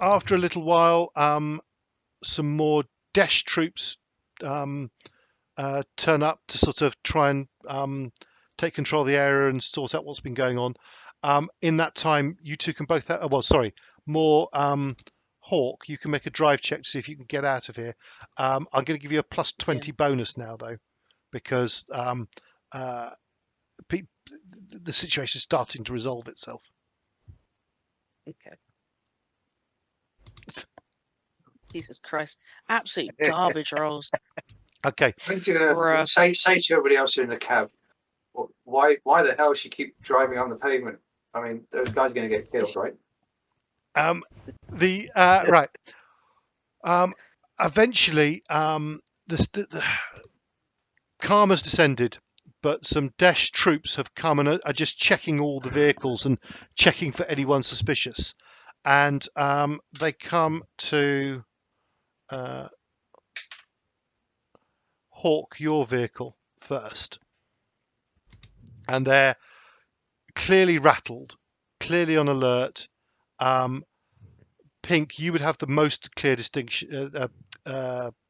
a little while, some more Desh troops turn up to sort of try and take control of the area and sort out what's been going on. In that time, you two can both more Hawk, you can make a drive check to see if you can get out of here. I'm going to give you a plus 20 bonus now, though, because the situation is starting to resolve itself. Okay. Jesus Christ. Absolute garbage rolls. Okay. I think you're going to say to everybody else in the cab, why the hell should you keep driving on the pavement? I mean, those guys are going to get killed, right? Right. Eventually, the Karma's descended, but some Desh troops have come and are just checking all the vehicles and checking for anyone suspicious. And they come to Hawk, your vehicle, first. And they're clearly rattled, clearly on alert. Pink, you would have the most clear distinction,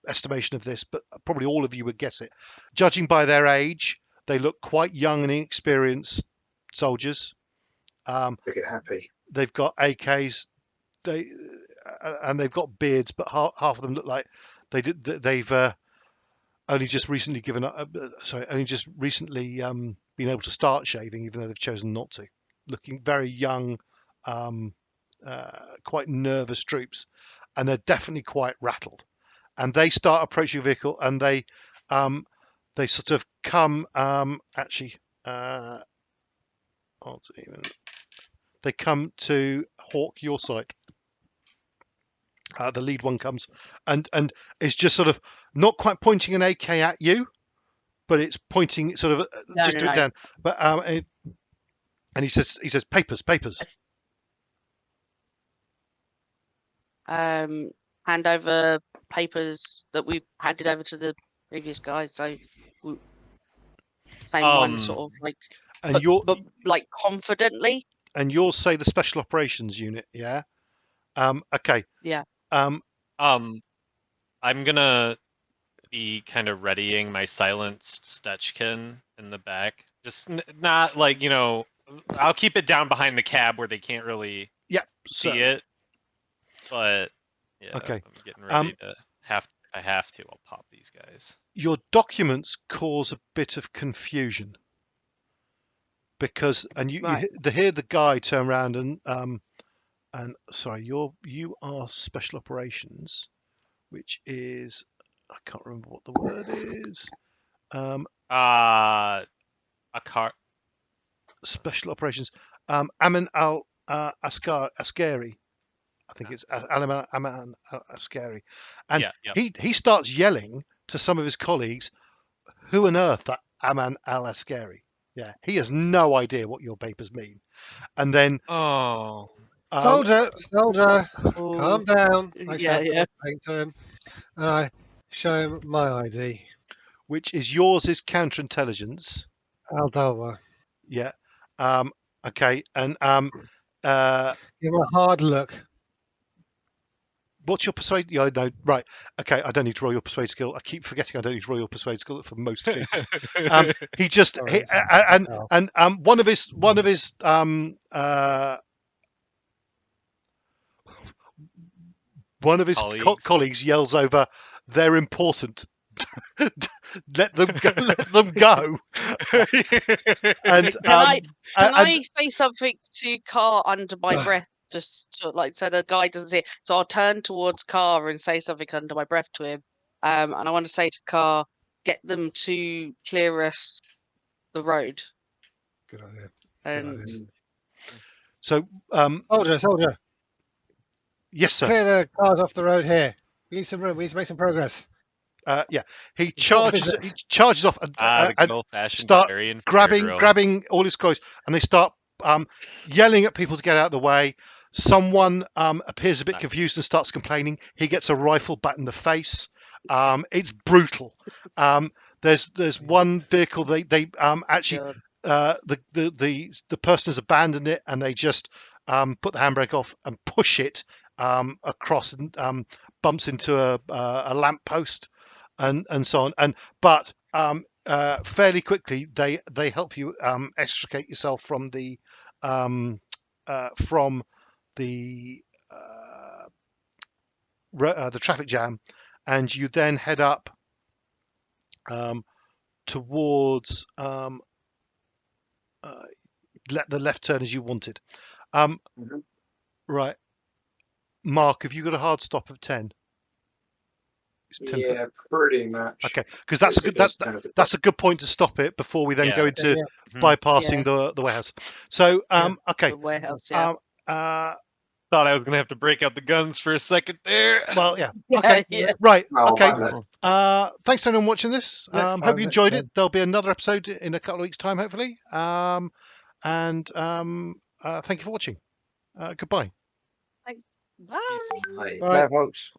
estimation of this, but probably all of you would guess it. Judging by their age, they look quite young and inexperienced soldiers. They get happy. They've got AKs, and they've got beards, but half of them look like they've only just recently been able to start shaving, even though they've chosen not to. Looking very young, quite nervous troops, and they're definitely quite rattled. And they start approaching a vehicle, and they sort of come. They come to Hawk, your side. The lead one comes and is just sort of not quite pointing an AK at you, but it's pointing sort of down. But and he says papers. Hand over papers that we handed over to the previous guys. So same one, sort of like, and but like confidently. And you'll say the special operations unit, yeah. Okay. Yeah. I'm gonna be kind of readying my silenced Stetchkin in the back. Just not like, I'll keep it down behind the cab where they can't really see it. But yeah, okay. I'm getting ready to if I have to, I'll pop these guys. Your documents cause a bit of confusion because, and you hear the guy turn around and sorry, you are special operations, which is, I can't remember what the word is. Khar. Special operations. Aman al Askari. I think it's Aman Askari. And he starts yelling to some of his colleagues, who on earth that Aman al Askari? Yeah, he has no idea what your papers mean. And then Oh. Soldier, Oh, calm down. I yeah, shout yeah. point to him, and I show him my ID. which is yours is counterintelligence. Aldalva. Yeah. Okay. And Give him a hard look. what's your persuade? Yeah, no, right. Okay, I don't need to roll your persuade skill. I keep forgetting I don't need to roll your persuade skill for most things. He just Sorry, and one of his colleagues yells over, "They're important. let them go." Let them go. And Can I say something to Khar under my breath, just to, like, so the guy doesn't see it? So I'll turn towards Khar and say something under my breath to him. And I want to say to Khar, get them to clear us the road. Good idea. And so, Soldier. yes, sir. Clear the cars off the road here. We need some room. We need to make some progress. Yeah, he charges off and, the good old-fashioned barbarian grabbing all his clothes, and they start yelling at people to get out of the way. Someone appears a bit confused and starts complaining. He gets a rifle back in the face. It's brutal. There's one vehicle they actually the person has abandoned it, and they just put the handbrake off and push it across and bumps into a lamppost and so on. But fairly quickly they help you extricate yourself from the traffic jam, and you then head up towards the left turn as you wanted. Right, Marc, have you got a hard stop of 10? Yeah, pretty much. Okay, because that's a good point to stop it before we then go into bypassing the warehouse. So okay. The warehouse, yeah. Thought I was gonna have to break out the guns for a second there. Well, yeah. Okay. Yeah. Right. Oh, Okay. wow. Thanks to anyone watching this. Hope you enjoyed it. There'll be another episode in a couple of weeks' time, hopefully. And thank you for watching. Goodbye. Thanks. Bye. Bye. Bye. Bye, folks.